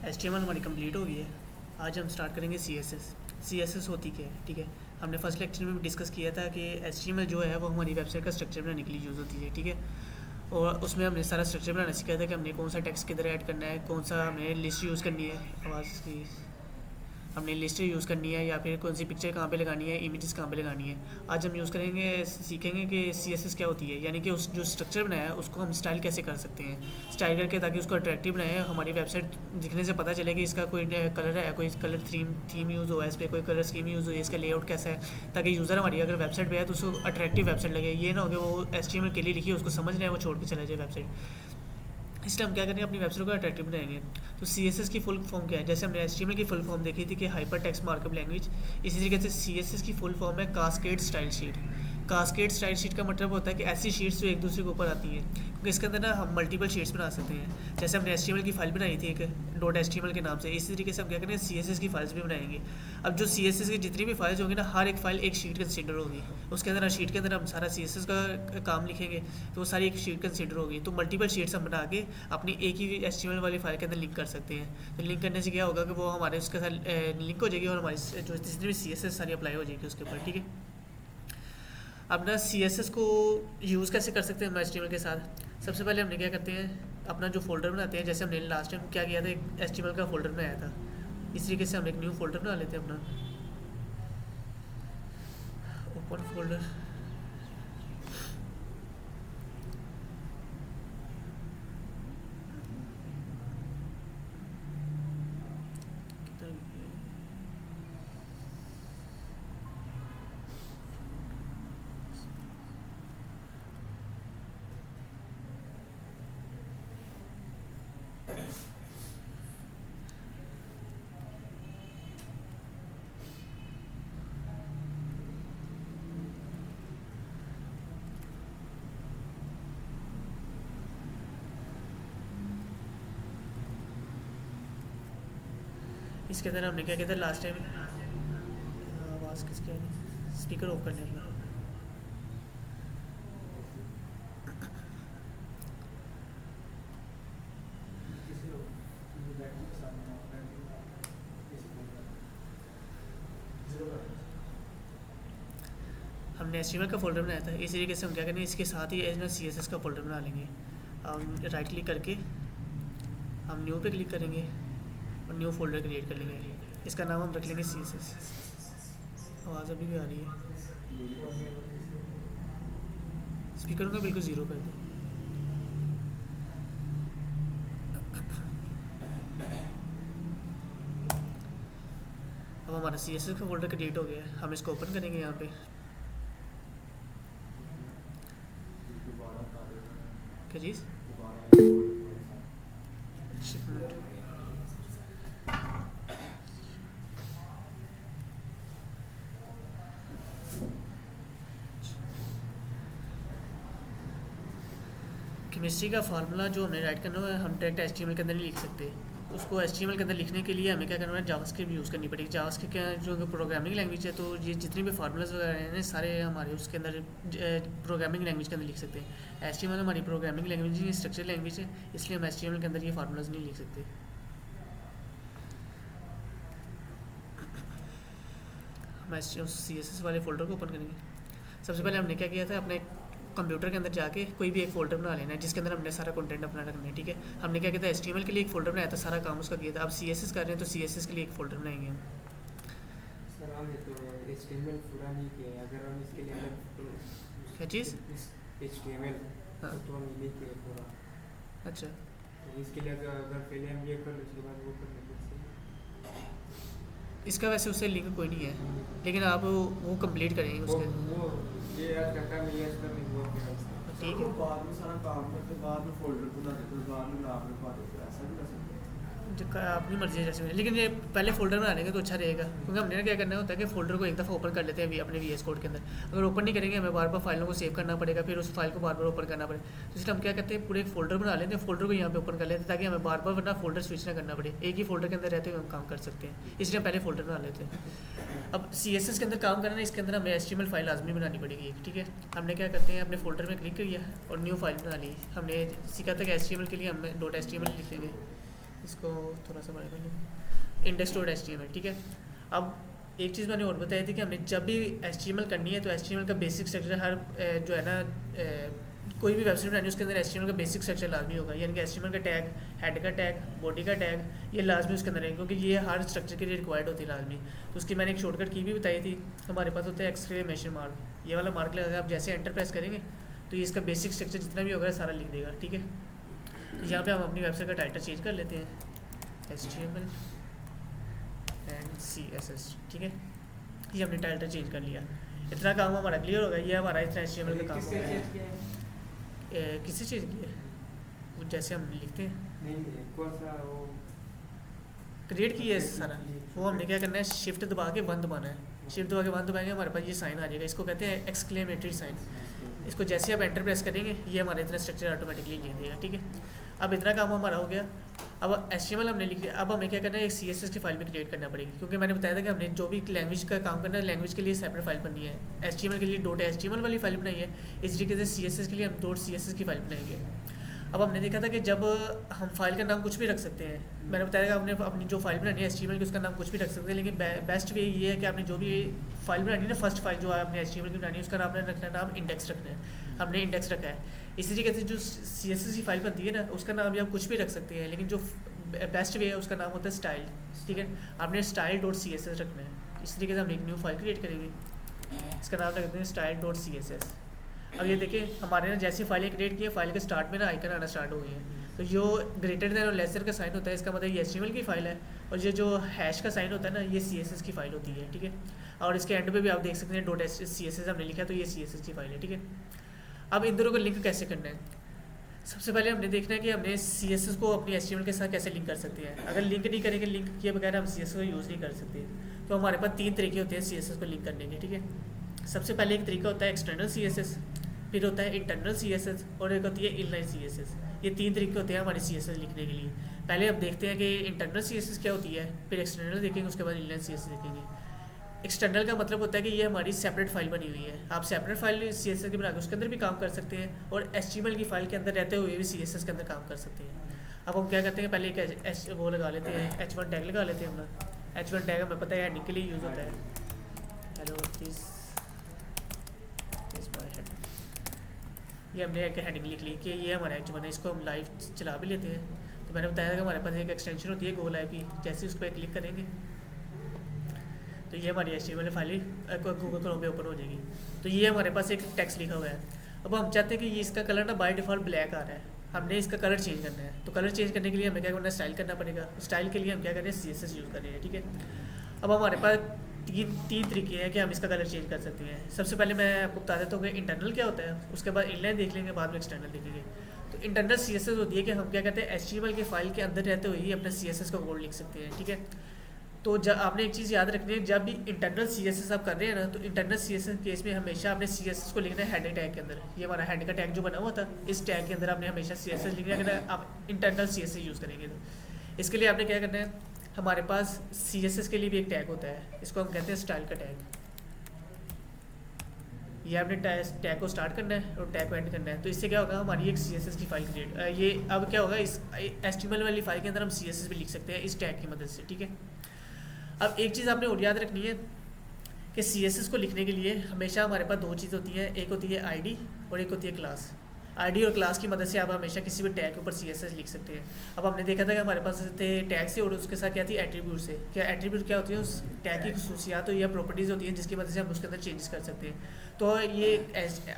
HTML हमारी complete हो गई है। आज हम स्टार्ट करेंगे CSS होती क्या है, ठीक है। हमने फर्स्ट लेक्चर में भी डिस्कस किया था कि HTML जो है वो हमारी वेबसाइट का स्ट्रक्चर बनाने के लिए यूज़ होती है, ठीक है। और उसमें हमने सारा स्ट्रक्चर बनाना सीखा था कि हमने कौन सा टेक्स्ट किधर ऐड करना है, कौन सा हमें लिस्ट यूज़ करनी है, आवाज़ की हमने लिस्ट यूज़ करनी है, या फिर कौन सी पिक्चर कहाँ पे लगानी है, इमेजेस कहाँ पे लगानी है। आज हम यूज़ करेंगे, सीखेंगे कि CSS क्या होती है, यानी कि उस जो स्ट्रक्चर बनाया है उसको हम स्टाइल कैसे कर सकते हैं, स्टाइल करके, ताकि उसको अट्रैक्टिव बनाए, हमारी वेबसाइट दिखने से पता चले कि इसका कोई कलर है, कोई कलर थीम यूज़ हुआ है, इस पर कोई कलर स्कीम यूज़ हुई है, इसका लेआउट कैसा है, ताकि यूज़र हमारी अगर वेबसाइट पे है तो उसको अट्रैक्टिव वेबसाइट लगे। ये ना हो कि वो HTML के लिए लिखी है, उसको समझ रहे हैं, वो छोड़ के चला जाए वेबसाइट। इसलिए हम क्या करेंगे, अपनी वेबसाइट को अट्रैक्टिव बनाएंगे। तो CSS की फुल फॉर्म क्या है? जैसे हमने HTML की फुल फॉर्म देखी थी कि हाइपर टेक्स्ट मार्कअप लैंग्वेज, इसी तरीके से CSS की फुल फॉर्म है cascade style sheet. Cascade style sheet का मतलब होता है कि ऐसी शीट्स जो एक दूसरे के ऊपर आती हैं, क्योंकि इसके अंदर ना हम मल्टीपल शीट्स बना सकते हैं। जैसे हमने HTML की फाइल बनाई थी एक .html के नाम से, इसी तरीके से हम क्या करेंगे, CSS की फाइल्स भी बनाएंगे। अब जो CSS की जितनी भी फाइल्स होंगी ना, हर एक फाइल एक शीट कंसिडर होगी। उसके अंदर शीट के अंदर हम सारा CSS का काम लिखेंगे, तो वो सारी एक शीट कंसिडर होगी। तो मल्टीपल शीट्स हम बना के अपनी एक ही HTML वाली फाइल के अंदर लिंक कर सकते हैं। तो लिंक करने से क्या होगा कि वो हमारे उसके साथ लिंक हो जाएगी और हमारी जो जितनी भी CSS सारी अप्लाई हो जाएगी उसके ऊपर, ठीक है। अब ना CSS को यूज़ कैसे कर सकते हैं हम HTML के साथ? सबसे पहले हमने क्या करते हैं, अपना जो फोल्डर बनाते हैं। जैसे हमने लास्ट टाइम क्या किया था, एक HTML का फोल्डर बनाया था। इस तरीके से हम एक न्यू फोल्डर बना लेते हैं अपना, ओपन फोल्डर। इसके अंदर हमने क्या किया था लास्ट टाइम, आवाज़ किसकी आ रही, स्पीकर ऑफ करने अपना। हमने HTML का फोल्डर बनाया था, इसी तरीके से हम क्या करेंगे, इसके साथ ही ना CSS का फोल्डर बना लेंगे। हम राइट क्लिक करके हम न्यू पे क्लिक करेंगे और न्यू फोल्डर क्रिएट कर लेंगे। इसका नाम हम रख लेंगे CSS। आवाज़ अभी भी आ रही है, स्पीकर को बिल्कुल ज़ीरो कर दो। अब हमारा CSS का फोल्डर क्रिएट हो गया है, हम इसको ओपन करेंगे यहाँ पे। क्या चीज़? केमिस्ट्री का फार्मूला जो हमें राइट करना है, हम डायरेक्ट HTML के अंदर नहीं लिख सकते। उसको HTML के अंदर लिखने के लिए हमें क्या करना है, जावास्क्रिप्ट यूज़ करनी पड़ेगी। जावास्क्रिप्ट क्या जो प्रोग्रामिंग लैंग्वेज है, तो ये जितने भी फार्मूलाज वगैरह हैं सारे हमारे उसके अंदर प्रोग्रामिंग लैंग्वेज के अंदर लिख सकते हैं। HTML हमारी प्रोग्रामिंग लैंग्वेज नहीं, स्ट्रक्चर लैंग्वेज है, इसलिए हम HTML के अंदर ये फार्मूलाज नहीं लिख सकते। हम CSS वाले फोल्डर को ओपन करेंगे। सबसे पहले हमने क्या किया था, अपने कंप्यूटर के अंदर जाके कोई भी एक फोल्डर बना लेना है जिसके अंदर हमने सारा कंटेंट अपना रखना है, ठीक है। हमने क्या किया था, HTML के लिए एक फोल्डर बनाया था, सारा काम उसका किया था। अब CSS कर रहे हैं तो CSS के लिए एक फोल्डर बनाएंगे हम। सर हमने तो HTML पूरा नहीं किया है, अगर हम इसके लिए अलग क्या चीज़? HTML हाँ, तो हम नहीं किया पूरा। अच्छा। तो इसके लिए अगर पहले हम ये कर लें उसके बाद वो कर लें। इसका वैसे उससे लिंक कोई नहीं है, लेकिन आप वो कंप्लीट करेंगे उसके। वो ये आज करता नहीं है, इसका नहीं हुआ क्या ठीक है, बाद में सारा काम करके बाद में फोल्डर बना देते हैं, बाद में आप लिखवा देते हैं, ऐसा भी कर सकते हैं। अपनी मर्जी है जैसे भी, लेकिन ये पहले फोल्डर बना लेंगे तो अच्छा रहेगा, क्योंकि हमने क्या करना होता है कि फोल्डर को एक दफ़ा ओपन कर लेते हैं अपने VS कोड के अंदर। अगर ओपन नहीं करेंगे हमें बार बार फाइलों को सेव करना पड़ेगा, फिर उस फाइल को बार बार ओपन करना पड़ेगा। तो इसलिए हम क्या करते हैं, पूरे एक फोल्डर बना लेते हैं, फोल्डर को यहाँ पे ओपन कर लेते हैं, ताकि हमें बार बार वरना फोल्डर स्विच ना करना पड़े, एक ही फोल्डर के अंदर रहते हुए हम काम कर सकते हैं। इसलिए हम पहले फोल्डर बना लेते हैं। अब CSS के अंदर काम करना है, इसके अंदर हमें HTML फाइल लाजमी बनानी पड़ेगी, ठीक है। हमने क्या करते हैं, अपने फोल्डर में क्लिक किया और न्यू फाइल बना ली। हमने सीखा था कि HTML के लिए हम .html लिखेंगे, इसको थोड़ा सा बड़ा कर लूँ, इंडेक्स डॉट HTML, ठीक है। अब एक चीज़ मैंने और बताई थी कि हमने जब भी HTML करनी है तो HTML का बेसिक स्ट्रक्चर हर जो है ना कोई भी वेबसाइट बनानी है उसके अंदर HTML का बेसिक स्ट्रक्चर लाजमी होगा, यानी कि HTML का टैग, हेड का टैग, बॉडी का टैग, ये लाजमी उसके अंदर है, क्योंकि ये हर स्ट्रक्चर के लिए रिक्वायर्ड होती है लाजमी। तो उसकी मैंने एक शॉर्टकट की भी बताई थी, हमारे पास होता है एक्सक्लेमेशन मार्क, ये वाला मार्क लगा आप जैसे एंटर प्रेस करेंगे तो ये इसका बेसिक स्ट्रक्चर जितना भी होगा सारा लिख देगा, ठीक है। तो यहाँ पे हम अपनी वेबसाइट का टाइटल चेंज कर लेते हैं, HTML एंड CSS, ठीक है। ये हमने टाइटल चेंज कर लिया, इतना काम हमारा क्लियर होगा। ये हमारा इतना HTML का काम किससे होगा। चेंज किया है? किसी चीज़ की है वो जैसे हम लिखते हैं नहीं कौन सा वो क्रिएट की है सारा, वो हमने क्या करना है, शिफ्ट दबा के 1 दबाना है, शिफ्ट दबा के 1 दबाएंगे हमारे पास ये साइन आ जाएगा, इसको कहते हैं एक्सक्लेमेटरी साइन। इसको जैसे आप एंटर प्रेस करेंगे ये हमारा इतना स्ट्रक्चर ऑटोमेटिकली लिख देगा, ठीक है। अब इतना काम हमारा हो गया। अब HTML हमने लिख लिया, अब हमें क्या करना है, एक CSS की फाइल भी क्रिएट करना पड़ेगी, क्योंकि मैंने बताया था कि हमने जो भी लैंग्वेज का काम करना है लैंग्वेज के लिए सेपरेट फाइल बननी है। HTML के लिए .html वाली फाइल बनाई है, इस तरीके से CSS के लिए हम .css की फाइल बनाएंगे। अब हमने देखा था कि जब हम फाइल का नाम कुछ भी रख सकते हैं, मैंने बताया कि आपने अपनी जो फाइल बनानी है HTML की उसका नाम कुछ भी रख सकते हैं, लेकिन बेस्ट वे ये है कि आपने जो भी फाइल बनानी है ना, फर्स्ट फाइल जो आपने HTML की बनानी है उसका आपने रखना है नाम इंडेक्स रखना है, हमने इंडेक्स रखा है। इसी तरीके से जो CSS की फाइल बनती है ना उसका नाम भी आप कुछ भी रख सकते हैं, लेकिन जो बेस्ट वे है उसका नाम होता है स्टाइल, ठीक है। आपने style.css रखना है। इस तरीके से हम एक न्यू फाइल क्रिएट करेंगे, इसका नाम रखते हैं style.css। अब ये देखिए हमारे ना जैसी फाइलें क्रिएट की है, फाइल के स्टार्ट में ना आइकन आना स्टार्ट हो गई है, तो जो ग्रेटर देन और लेसर का साइन होता है इसका मतलब ये HTML की फाइल है, और ये जो हैश का साइन होता है ना ये CSS की फाइल होती है, ठीक है। और इसके एंड पे भी आप देख सकते हैं .css हमने लिखा है, तो ये CSS की फाइल है, ठीक है। अब इन दोनों को लिंक कैसे करना है, सबसे पहले हमने देखना है कि हमने CSS को अपनी HTML के साथ कैसे लिंक कर सकते हैं। अगर लिंक नहीं करेंगे, लिंक किए बगैर हम CSS को यूज़ नहीं कर सकते। तो हमारे पास 3 तरीके होते हैं CSS को लिंक करने के, ठीक है। सबसे पहले एक तरीका होता है एक्सटर्नल CSS, फिर होता है इंटरनल CSS और एक होती है इनलाइन CSS। ये 3 तरीके होते हैं हमारे CSS लिखने के लिए। पहले अब देखते हैं कि इंटरनल CSS क्या होती है, फिर एक्सटर्नल देखेंगे, उसके बाद इनलाइन CSS देखेंगे। एक्सटर्नल का मतलब होता है कि ये हमारी सेपरेट फाइल बनी हुई है, आप सेपरेट फाइल CSS की बना के उसके अंदर भी काम कर सकते हैं, और HTML की फाइल के अंदर रहते हुए भी CSS के अंदर काम कर सकते हैं। अब हम क्या करते हैं, पहले एक वो लगा लेते हैं, H1 टैग लगा लेते हैं अपना। H1 टैग हमें पता है हेडिंग के लिए यूज़ होता है, हेलो दिस माय हेड। ये हमने एक हेडिंग लिख ली कि ये हमारा H1 है, इसको हम लाइव चला भी लेते हैं। तो मैंने बताया था कि हमारे पास एक एक्सटेंशन होती है GoLive की, जैसे उस पर क्लिक करेंगे तो ये हमारी HTML फाइल गूगल क्रोम पे ओपन हो जाएगी। तो ये हमारे पास एक टेक्स्ट लिखा हुआ है। अब हम चाहते हैं कि ये इसका कलर ना बाय डिफ़ॉल्ट ब्लैक आ रहा है, हमने इसका कलर चेंज करना है। तो कलर चेंज करने के लिए हमें क्या करना है, स्टाइल करना पड़ेगा। स्टाइल के लिए हम क्या करें, CSS यूज़ कर रहे हैं, ठीक है। अब हमारे पास तीन तरीके हैं कि हम इसका कलर चेंज कर सकते हैं। सबसे पहले मैं आपको बता देता हूँ कि इंटरनल क्या होता है, उसके बाद इनलाइन देख लेंगे, बाद में एक्सटर्नल देखेंगे। तो इंटरनल CSS होती है कि हम क्या कहते हैं, HTML की फाइल के अंदर रहते हुए ही अपना CSS का कोड लिख सकते हैं, ठीक है। तो जब आपने एक चीज़ याद रखनी है, जब भी इंटरनल CSS आप कर रहे हैं ना, तो इंटरनल CSS केस में हमेशा आपने CSS को लिखना है हेड टैग के अंदर। ये हमारा हेड का टैग जो बना हुआ था, इस टैग के अंदर आपने हमेशा CSS लिखना है। अगर आप इंटरनल CSS यूज़ करेंगे तो इसके लिए आपने क्या करना है, हमारे पास CSS के लिए भी एक टैग होता है, इसको हम कहते हैं स्टाइल का टैग। ये आपने टैग को स्टार्ट करना है और टैग को एंड करना है। तो इससे क्या होगा, हमारी एक CSS की फाइल क्रिएट, ये अब क्या होगा, इस HTML वाली फाइल के अंदर हम CSS भी लिख सकते हैं इस टैग की मदद से, ठीक है। अब एक चीज़ आपने और याद रखनी है कि CSS को लिखने के लिए हमेशा हमारे पास 2 चीज़ होती हैं, एक होती है ID और एक होती है क्लास। ID और क्लास की मदद से आप हमेशा किसी भी टैग के ऊपर CSS लिख सकते हैं। अब हमने देखा था कि हमारे पास थे टैग से और उसके साथ क्या थी, एट्रीब्यूट से। क्या एट्रीब्यूट क्या होती है, उस टैग की खसूसियात या प्रॉपर्टीज़ होती हैं जिसकी मदद से हम उसके अंदर चेंजेस कर सकते हैं। तो ये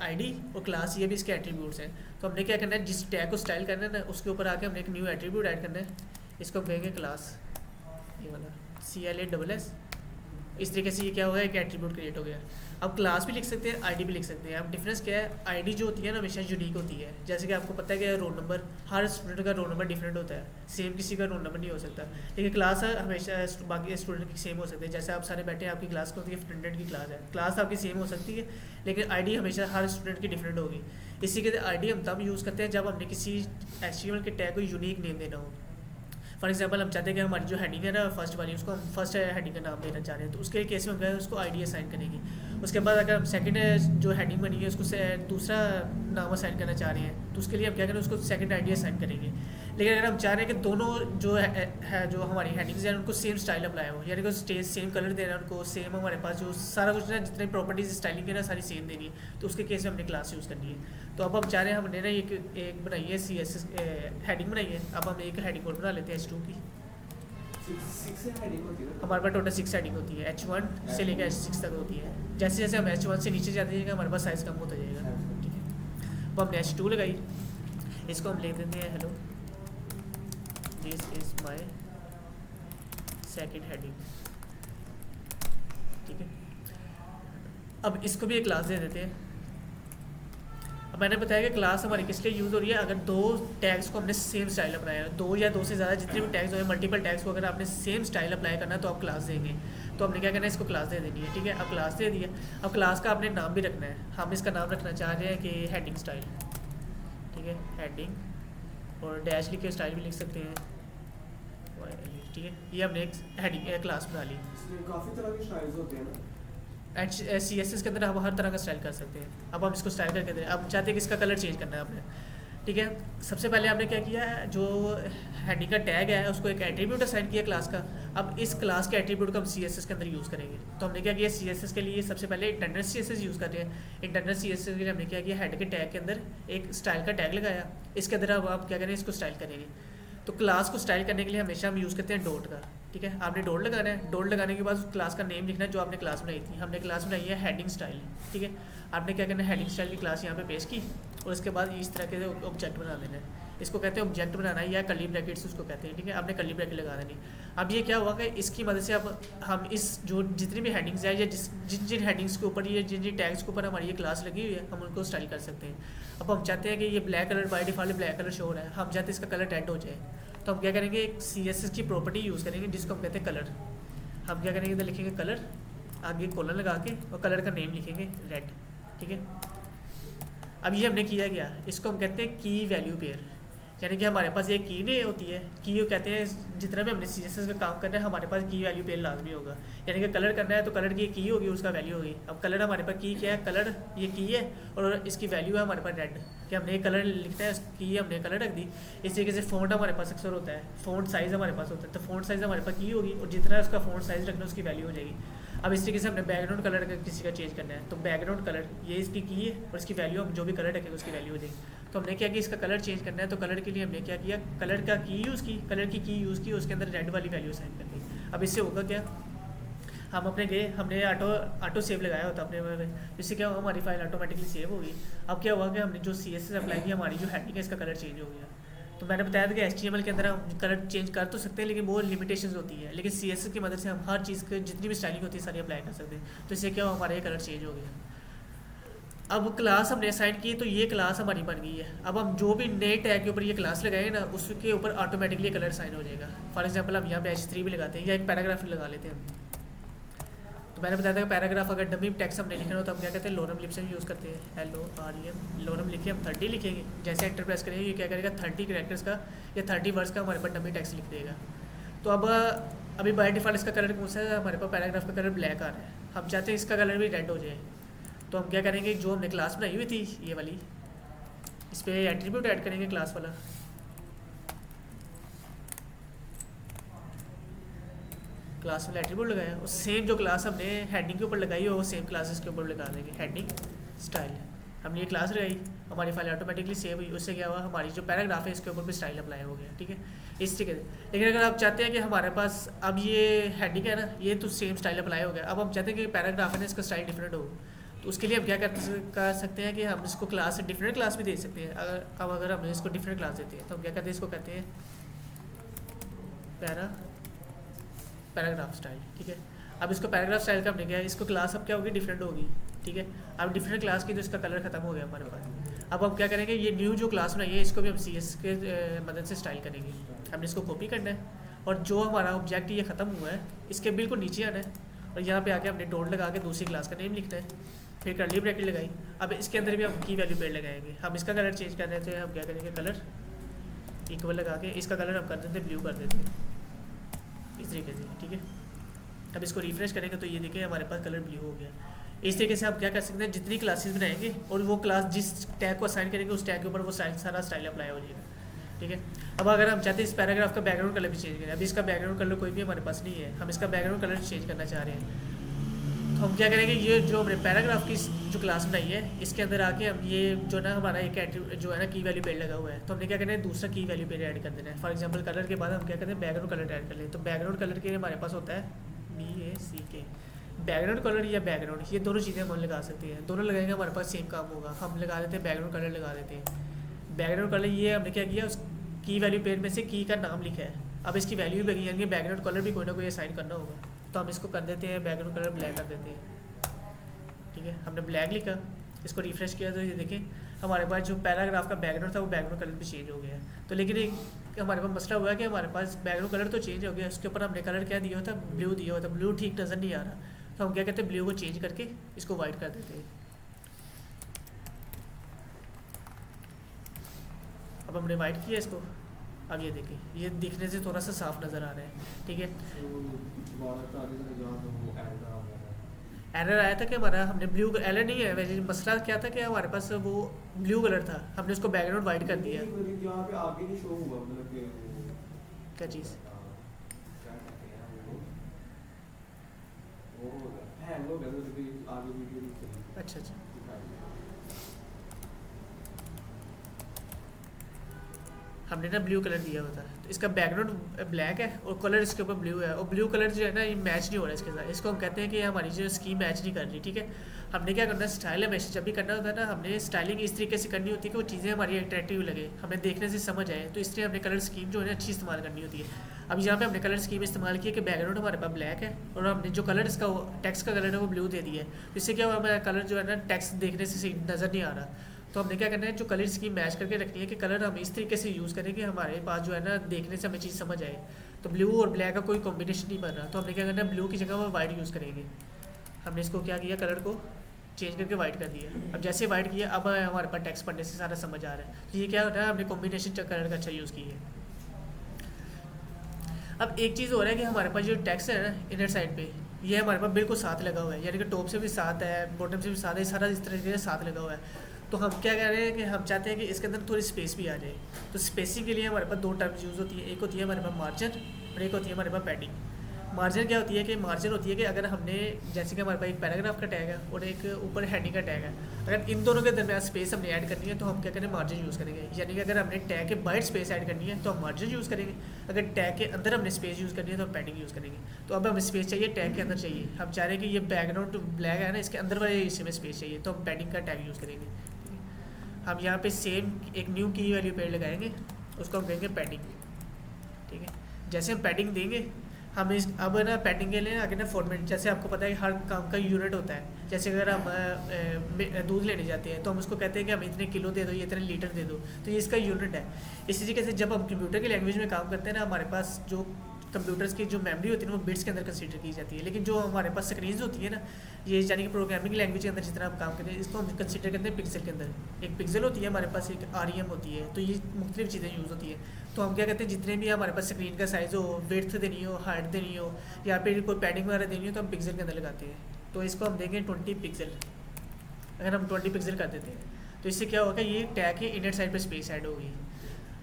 ID और क्लास ये भी इसके एट्रीब्यूट्स हैं। तो हमने क्या करना है, जिस टैग को स्टाइल करना है ना, उसके ऊपर आके हमने एक न्यू एट्रीब्यूट ऐड करना है, इसको हम कहेंगे क्लास, ये वाला CLASS। इस तरीके से ये क्या होगा, एक एट्रीब्यूट क्रिएट हो गया। अब क्लास भी लिख सकते हैं, ID भी लिख सकते हैं। अब डिफरेंस क्या है, ID जो होती है ना हमेशा यूनिक होती है। जैसे कि आपको पता है कि रोल नंबर, हर स्टूडेंट का रोल नंबर डिफरेंट होता है, सेम किसी का रोल नंबर नहीं हो सकता। लेकिन क्लास हमेशा बाकी स्टूडेंट की सेम हो सकती है। जैसे आप सारे बैठे हैं, आपकी क्लास को होती है, 100 की क्लास है, क्लास आपकी सेम हो सकती है, लेकिन ID हमेशा हर स्टूडेंट की डिफरेंट होगी। इसी के ID हम तब यूज़ करते हैं जब हमने किसी HTML के टैग को यूनिक नेम देना हो। फॉर एग्जांपल हम चाहते हैं कि हमारी जो हेडिंग है ना फर्स्ट वाली, उसको हम फर्स्ट हेडिंग का नाम देना चाह रहे हैं, तो उसके केस में हम क्या है, उसको ID असाइन करेंगे। उसके बाद अगर हम सेकंड जो हेडिंग बनी है उसको दूसरा नाम असाइन करना चाह रहे हैं, तो उसके लिए हम क्या करें, उसको सेकंड ID असाइन करेंगे। लेकिन अगर हम चाह रहे हैं कि दोनों जो है जो हमारी हेडिंग्स हैं उनको सेम स्टाइल अप्लाई हो, यानी कि स्टेज सेम कलर देना है उनको, सेम हमारे पास जो सारा कुछ ना जितनी प्रॉपर्टीज स्टाइलिंग है ना सारी सेम देनी है, तो उसके केस में हमने क्लास यूज़ करनी है। तो अब हम चाह रहे हैं हमने ना एक बनाई है CSS हेडिंग बनाई है। अब हम एक हेडिंग और बना लेते हैं H2 की। 6 हेडिंग होती है। हमारे पास टोटल 6 हेडिंग होती है, H1 से लेकर H6 तक होती है। जैसे जैसे हम H1 से नीचे जाते जाएगा हमारे पास साइज़ कम होता जाएगा, ठीक है। अब हमने H2 लगाई, इसको हम लिख देते हैं hello this is my second heading, ठीक है। अब इसको भी एक क्लास दे देते हैं। अब मैंने बताया कि क्लास हमारी किस लिए यूज़ हो रही है, अगर दो टैग्स को हमने सेम स्टाइल अपनाया है, दो या दो से ज़्यादा जितने भी टैग्स हो, मल्टीपल टैग्स को अगर आपने सेम स्टाइल अप्लाई करना है तो आप क्लास देंगे। तो हमने क्या करना है, इसको क्लास दे देनी है, ठीक है। अब क्लास दे दिया, अब क्लास का आपने नाम भी रखना है। हम इसका नाम रखना चाह रहे हैं कि हेडिंग स्टाइल, ठीक है, हेडिंग, और डैश लिख के स्टाइल भी लिख सकते हैं, ठीक है। ये हमने एक हेडिंग क्लास बना ली। इसमें काफ़ी तरह के स्टाइल्स होते हैं ना। CSS के अंदर हम हर तरह का स्टाइल कर सकते हैं। अब हम इसको स्टाइल करके दे, अब चाहते हैं कि इसका कलर चेंज करना है आपने, ठीक है। सबसे पहले आपने क्या किया है, जो हेडिंग का टैग है उसको एक एट्रीब्यूट असाइन किया क्लास का। अब इस क्लास के एट्रीब्यूट को हम CSS के अंदर यूज़ करेंगे। तो हमने क्या किया, CSS के लिए सबसे पहले इंटरनल CSS यूज़ करते हैं। इंटरनल CSS के लिए हमने क्या किया, हेड के टैग के अंदर एक स्टाइल का टैग लगाया। इसके अंदर अब आप क्या करें, इसको स्टाइल करेंगे। तो क्लास को स्टाइल करने के लिए हमेशा हम यूज़ करते हैं डॉट का, ठीक है। आपने डॉट लगाना है, डॉट लगाने के बाद क्लास का नेम लिखना है जो आपने क्लास बनाई थी। हमने क्लास बनाई है हेडिंग स्टाइल, ठीक है। आपने क्या करना है, हेडिंग स्टाइल की क्लास यहाँ पे पेश की, और उसके बाद इस तरह के ऑब्जेक्ट बना देना है। इसको कहते हैं ऑब्जेक्ट बनाना है, या कर्ली ब्रैकेट्स उसको कहते हैं, ठीक है। आपने कर्ली ब्रैकेट लगा देनी। अब ये क्या हुआ कि इसकी मदद से अब हम इस जो जितनी भी हेडिंग्स है, या जिन हेडिंग्स के ऊपर, ये जिन टैग्स के ऊपर हमारी ये क्लास लगी हुई है, हम उनको स्टाइल कर सकते हैं। अब हम चाहते हैं कि ये black colour by default black colour show हो रहा है, हम चाहते हैं इसका कलर रेड हो जाए। तो हम क्या करेंगे, एक CSS की प्रॉपर्टी यूज़ करेंगे जिसको हम कहते हैं कलर। हम क्या करेंगे, इधर लिखेंगे कलर, आगे कॉलन लगा के, और कलर का नेम लिखेंगे रेड, ठीक है। अब ये हमने किया गया, इसको हम कहते हैं की वैल्यू पेयर, यानी कि हमारे पास एक की नहीं होती है, की कहते हैं जितना भी हमने CSS का काम करना है हमारे पास की वैल्यू पेयर लाजमी होगा। यानी कि कलर करना है तो कलर की की होगी, उसका वैल्यू होगी। अब कलर हमारे पास की क्या है, कलर ये की है, और इसकी वैल्यू है हमारे पास रेड, कि हमने एक कलर लिखना है, की हमने कलर रख दी। इस तरीके से फ़ॉन्ट हमारे पास अक्सर होता है, फ़ॉन्ट साइज़ हमारे पास होता है, तो फ़ॉन्ट साइज़ हमारे पास की होगी, और जितना उसका फ़ॉन्ट साइज़ रखना है उसकी वैल्यू हो जाएगी। अब इस तरीके से हमने बैकग्राउंड कलर किसी का चेंज करना है, तो बैकग्राउंड कलर ये इसकी की है, और इसकी वैल्यू हम जो भी कलर रखेंगे उसकी वैल्यू हो जाएगी। तो हमने क्या किया, इसका कलर चेंज करना है, तो कलर के लिए हमने क्या किया, कलर का की यूज़ की, कलर की यूज़ की, उसके अंदर रेड वाली वैल्यू साइन कर दी। अब इससे होगा क्या, हम अपने गए, हमने ऑटो सेव लगाया होता अपने में, इससे क्या होगा, हमारी फाइल ऑटोमेटिकली सेव होगी। अब क्या हुआ कि हमने जो CSS अप्लाई किया, हमारी जो हेडिंग है इसका कलर चेंज हो गया। तो मैंने बताया था कि HTML के अंदर हम कलर चेंज कर तो सकते हैं, लेकिन वो लिमिटेशंस होती है, लेकिन CSS की मदद से हम हर चीज़ की जितनी भी स्टाइलिंग होती है सारी अप्लाई कर सकते हैं। तो इससे क्या हुआ, हमारा ये कलर चेंज हो गया। अब क्लास हमने असाइन की, तो ये क्लास हमारी बन गई है। अब हम जो भी नए टैग के ऊपर ये क्लास लगाए ना, उसके ऊपर ऑटोमेटिकली कलर साइन हो जाएगा। फॉर एग्जांपल हम यहाँ पे H3 भी लगाते हैं, या एक पैराग्राफ लगा लेते हैं। तो मैंने बताया था कि पैराग्राफ अगर डमी टेक्स्ट हमने लिखना हो तो हम क्या कहते हैं, लोरम लिप्सन यूज़ करते हैं, LOREM, लोरम लिखे हम 30 लिखेंगे। जैसे एंटर प्रेस करेंगे ये क्या करेगा, 30 कैरेक्टर्स का या 30 वर्ड्स का हमारे पास डमी टेक्स्ट लिख देगा। तो अब अभी बाय डिफॉल्ट इसका कलर कौन सा है, हमारे पास पैराग्राफ का कलर ब्लैक आ रहा है, हम चाहते हैं इसका कलर भी रेड हो जाए। तो हम क्या करेंगे, जो हमने क्लास बनाई हुई थी ये वाली, इस पर एट्रीब्यूट ऐड करेंगे क्लास वाला, क्लास वाला एट्रीब्यूट लगाया, और सेम जो क्लास हमने हेडिंग के ऊपर लगाई है वो सेम क्लासेस के ऊपर लगा देंगे, हेडिंग स्टाइल। हमने ये क्लास लगाई, हमारी फाइल ऑटोमेटिकली सेव हुई, उससे क्या हुआ, हमारी जो पैराग्राफ है इसके ऊपर भी स्टाइल अप्लाई हो गया, ठीक है। इस तरीके से। लेकिन अगर आप चाहते हैं कि हमारे पास अब ये हेडिंग है ना, ये तो सेम स्टाइल अप्लाई हो गया, अब हम चाहते हैं कि पैराग्राफ है ना इसका स्टाइल डिफरेंट हो, तो उसके लिए हम क्या कर सकते हैं कि हम इसको क्लास डिफरेंट क्लास भी दे सकते हैं। अगर हम इसको डिफरेंट क्लास देते हैं तो हम क्या करते हैं, इसको कहते हैं पैराग्राफ स्टाइल, ठीक है। अब इसको पैराग्राफ स्टाइल का हमने क्या है, इसको क्लास अब क्या होगी, डिफरेंट होगी, ठीक है। अब डिफरेंट क्लास की तो इसका कलर खत्म हो गया हमारे पास। अब हम क्या करेंगे, ये न्यू जो क्लास बनाई है इसको भी हम CSS के मदद से स्टाइल करेंगे। हमने इसको कॉपी करना है, और जो हमारा ऑब्जेक्ट ये ख़त्म हुआ है इसके बिल्कुल नीचे आना है, और यहाँ पे आके हमने डॉट लगा के दूसरी क्लास का नेम लिखना है, फिर कर्ली ब्रैकेट लगाई। अब इसके अंदर भी हम की वैल्यू पेड़ लगाएंगे। हम इसका कलर चेंज कर रहे थे, हम क्या करेंगे, कलर इक्वल लगा के इसका कलर हम कर देते ब्लू कर देते हैं, इस तरीके से, ठीक है। अब इसको रिफ्रेश करेंगे तो ये देखिए हमारे पास कलर ब्लू हो गया। इस तरीके से आप क्या कर सकते हैं, जितनी क्लासेस बनाएंगे और वो क्लास जिस टैग को असाइन करेंगे उस टैग के ऊपर वो सारा स्टाइल अप्लाई हो जाएगा। ठीक है। अब अगर हम चाहते हैं इस पैराग्राफ का बैकग्राउंड कलर भी चेंज करें, अभी इसका बैकग्राउंड कलर कोई भी हमारे पास नहीं है, हम इसका बैकग्राउंड कलर चेंज करना चाह रहे हैं, तो हम क्या करेंगे, ये जो हमने पैराग्राफ की जो क्लास बनाई है इसके अंदर आके हम ये जो ना हमारा एक जो है ना की वैल्यू पेड़ लगा हुआ है, तो हमने क्या करना है दूसरा की वैल्यू पेड़ ऐड कर देना है। फॉर एग्जांपल कलर के बाद हम क्या करते हैं बैकग्राउंड कलर ऐड कर लें, तो बैकग्राउंड कलर के लिए हमारे पास होता है BACK, बैकग्राउंड कलर या बैकग्राउंड, ये दोनों चीज़ें हम लगा सकते हैं, दोनों लगाएंगे हमारे पास सेम काम होगा। हम लगा देते हैं बैकग्राउंड कलर लगा देते हैं। बैकग्राउंड कलर ये हमने क्या किया, उस की वैल्यू पेड़ में से की का नाम लिखा है, अब इसकी वैल्यू भी लगी, यानी बैकग्राउंड कलर भी कोई ना कोई असाइन करना होगा, तो हम इसको कर देते हैं बैकग्राउंड कलर ब्लैक कर देते हैं। ठीक है, हमने ब्लैक लिखा, इसको रिफ्रेश किया तो ये देखें हमारे पास जो पैराग्राफ का बैकग्राउंड था वो बैकग्राउंड कलर भी चेंज हो गया है। तो लेकिन एक हमारे पास मसला हुआ है कि हमारे पास बैकग्राउंड कलर तो चेंज हो गया, उसके ऊपर हमने कलर क्या दिया होता, ब्लू दिया होता, ब्लू ठीक नज़र नहीं आ रहा, तो हम क्या कहते हैं ब्लू को चेंज करके इसको वाइट कर देते हैं। अब हमने वाइट किया इसको, अब ये देखिए ये दिखने से थोड़ा सा साफ नज़र आ रहा है। ठीक है, एरर आया था कि हमारा हमने ब्लू, एरर नहीं है वैसे, मसला क्या था कि हमारे पास वो ब्लू कलर था, हमने उसको बैकग्राउंड वाइट कर दिया। यहाँ पे आगे नहीं शो हुआ, मतलब कि क्या चीज़ वो हैंग हो गया था, तो आगे वीडियो नहीं चली। अच्छा अच्छा, हमने ना ब्लू कलर दिया होता है, तो इसका बैकग्राउंड ब्लैक है और कलर इसके ऊपर ब्लू है, और ब्लू कलर जो है ना ये मैच नहीं हो रहा है इसके साथ, इसको हम कहते हैं कि हमारी जो स्कीम मैच नहीं कर रही। ठीक है, हमने क्या करना है, स्टाइल हमेशा जब भी करना होता है ना, हमने स्टाइलिंग इस तरीके से करनी होती है कि वो चीज़ें हमारी अट्रैक्टिव लगे, हमें देखने से समझ आए, तो इसलिए हमने कलर स्कीम जो है ना अच्छी इस्तेमाल करनी होती है। अब यहाँ पे हमने कलर स्कीम इस्तेमाल किया कि बैकग्राउंड हमारे पास ब्लैक है और हमने जो कलर इसका टेक्स्ट का कलर है वो ब्लू दे दिया है, तो इससे क्या हुआ हमारा कलर जो है ना टेक्स्ट देखने से सही नज़र नहीं आ रहा, तो हमने क्या करना है जो कलर स्कीम मैच करके रखनी है कि कलर हम इस तरीके से यूज़ करें कि हमारे पास जो है ना देखने से हमें चीज़ समझ आए। तो ब्लू और ब्लैक का कोई कॉम्बिनेशन नहीं बन रहा, तो हमने क्या करना है ब्लू की जगह वो वाइट यूज़ करेंगे। हमने इसको क्या किया, कलर को चेंज करके वाइट कर दिया। अब जैसे वाइट किया अब हमारे पास टेक्स्ट पढ़ने से सारा समझ आ रहा है, तो ये क्या हो रहा है, हमने कॉम्बिनेशन कलर का अच्छा यूज़ किया है। अब एक चीज़ हो रहा है कि हमारे पास जो टेक्स्ट है ना इनर साइड पे, ये हमारे पास बिल्कुल साथ लगा हुआ है, यानी कि टॉप से भी साथ है, बॉटम से भी साथ है, सारा इस तरीके से साथ लगा हुआ है। तो हम क्या कह रहे हैं कि हम चाहते हैं कि इसके अंदर थोड़ी स्पेस भी आ जाए, तो स्पेसिंग के लिए हमारे पास दो टर्म्स यूज़ होती है, एक होती है हमारे पास मार्जिन और एक होती है हमारे पास पैडिंग। मार्जिन क्या होती है कि मार्जिन होती है कि अगर हमने जैसे कि हमारे पास एक पैराग्राफ का टैग है और एक ऊपर हेडिंग का टैग है, अगर इन दोनों के दरमियान स्पेस हमने ऐड करनी है तो हम क्या करें मार्जिन यूज़ करेंगे, यानी कि अगर हमने टैग के बाहर स्पेस ऐड करनी है तो हम मार्जिन यूज़ करेंगे, अगर टैग के अंदर हमने स्पेस यूज़ करनी है तो हम पैडिंग यूज़ करेंगे। तो अब हमें स्पेस चाहिए टैग के अंदर चाहिए, हम चाह रहे हैं कि ये बैकग्राउंड ब्लैक है ना इसके अंदर वाले हिस्से में स्पेस चाहिए, तो हम पैडिंग का टैग यूज़ करेंगे। हम यहाँ पे सेम एक न्यू की वैल्यू पेड़ लगाएंगे, उसको हम कहेंगे पैडिंग। ठीक है, जैसे हम पैडिंग देंगे हम इस अब ना पैडिंग के लिए आगे ना फॉर्मेट, जैसे आपको पता है कि हर काम का यूनिट होता है, जैसे अगर हम दूध लेने जाते हैं तो हम उसको कहते हैं कि हमें इतने किलो दे दो, ये इतने लीटर दे दो, तो ये इसका यूनिट है। इसी तरीके से जब हम कंप्यूटर की लैंग्वेज में काम करते हैं ना, हमारे पास जो कंप्यूटर्स की जो मेमोरी होती है ना वो बिट्स के अंदर कंसीडर की जाती है, लेकिन जो हमारे पास स्क्रीन्स होती है ना, ये यानी कि प्रोग्रामिंग लैंग्वेज के अंदर जितना हम काम करते हैं इसको हम कंसीडर करते हैं पिक्सल के अंदर। एक पिक्सल होती है हमारे पास, एक REM होती है, तो ये मुख्तलिफ चीज़ें यूज़ होती है। तो हम क्या कहते हैं जितने भी हमारे पास स्क्रीन का साइज़ हो, विड्थ देनी हो, हाइट देनी हो या फिर कोई पैडिंग वगैरह देनी हो तो हम पिक्सल के अंदर लगाते हैं। तो इसको हम देंगे 20 पिक्सल, अगर हम 20 पिक्सल कर देते हैं तो इससे क्या होगा, ये टैग के इनर साइड पर स्पेस ऐड होगी।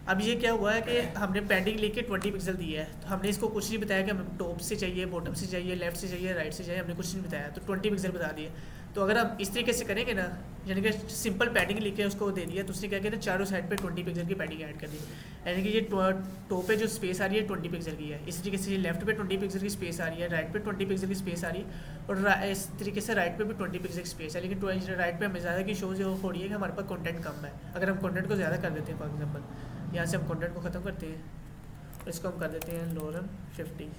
अब ये क्या हुआ है कि हमने पैडिंग लेके 20 पिक्सल दिया है, तो हमने इसको कुछ नहीं बताया कि हमें टॉप से चाहिए, बॉटम से चाहिए, लेफ्ट से चाहिए, राइट से चाहिए, हमने कुछ नहीं बताया, तो 20 पिक्सल बता दिए। तो अगर हम इस तरीके से करेंगे ना, यानी कि सिंपल पैडिंग लिखे उसको दे दिया, तो उसने क्या किया ना चारों साइड पे 20 पिक्सल की पैडिंग ऐड कर दी, यानी कि ये टॉप पे जो स्पेस आ रही है 20 पिक्सल की है। इस तरीके से लेफ्ट पे 20 पिक्सल की स्पेस आ रही है, राइट पे 20 पिक्सल की स्पेस आ रही है, और इस तरीके से राइट पे भी 20 पिक्सल की स्पेस है, लेकिन राइट पे हमें ज़्यादा की शो जो हो रही है कि हमारे पास कंटेंट कम है। अगर हम कंटेंट को ज़्यादा कर देते हैं, फॉर एग्जाम्पल यहाँ से हम कंटेंट को ख़त्म करते हैं और इसको हम कर देते हैं लोरम 50।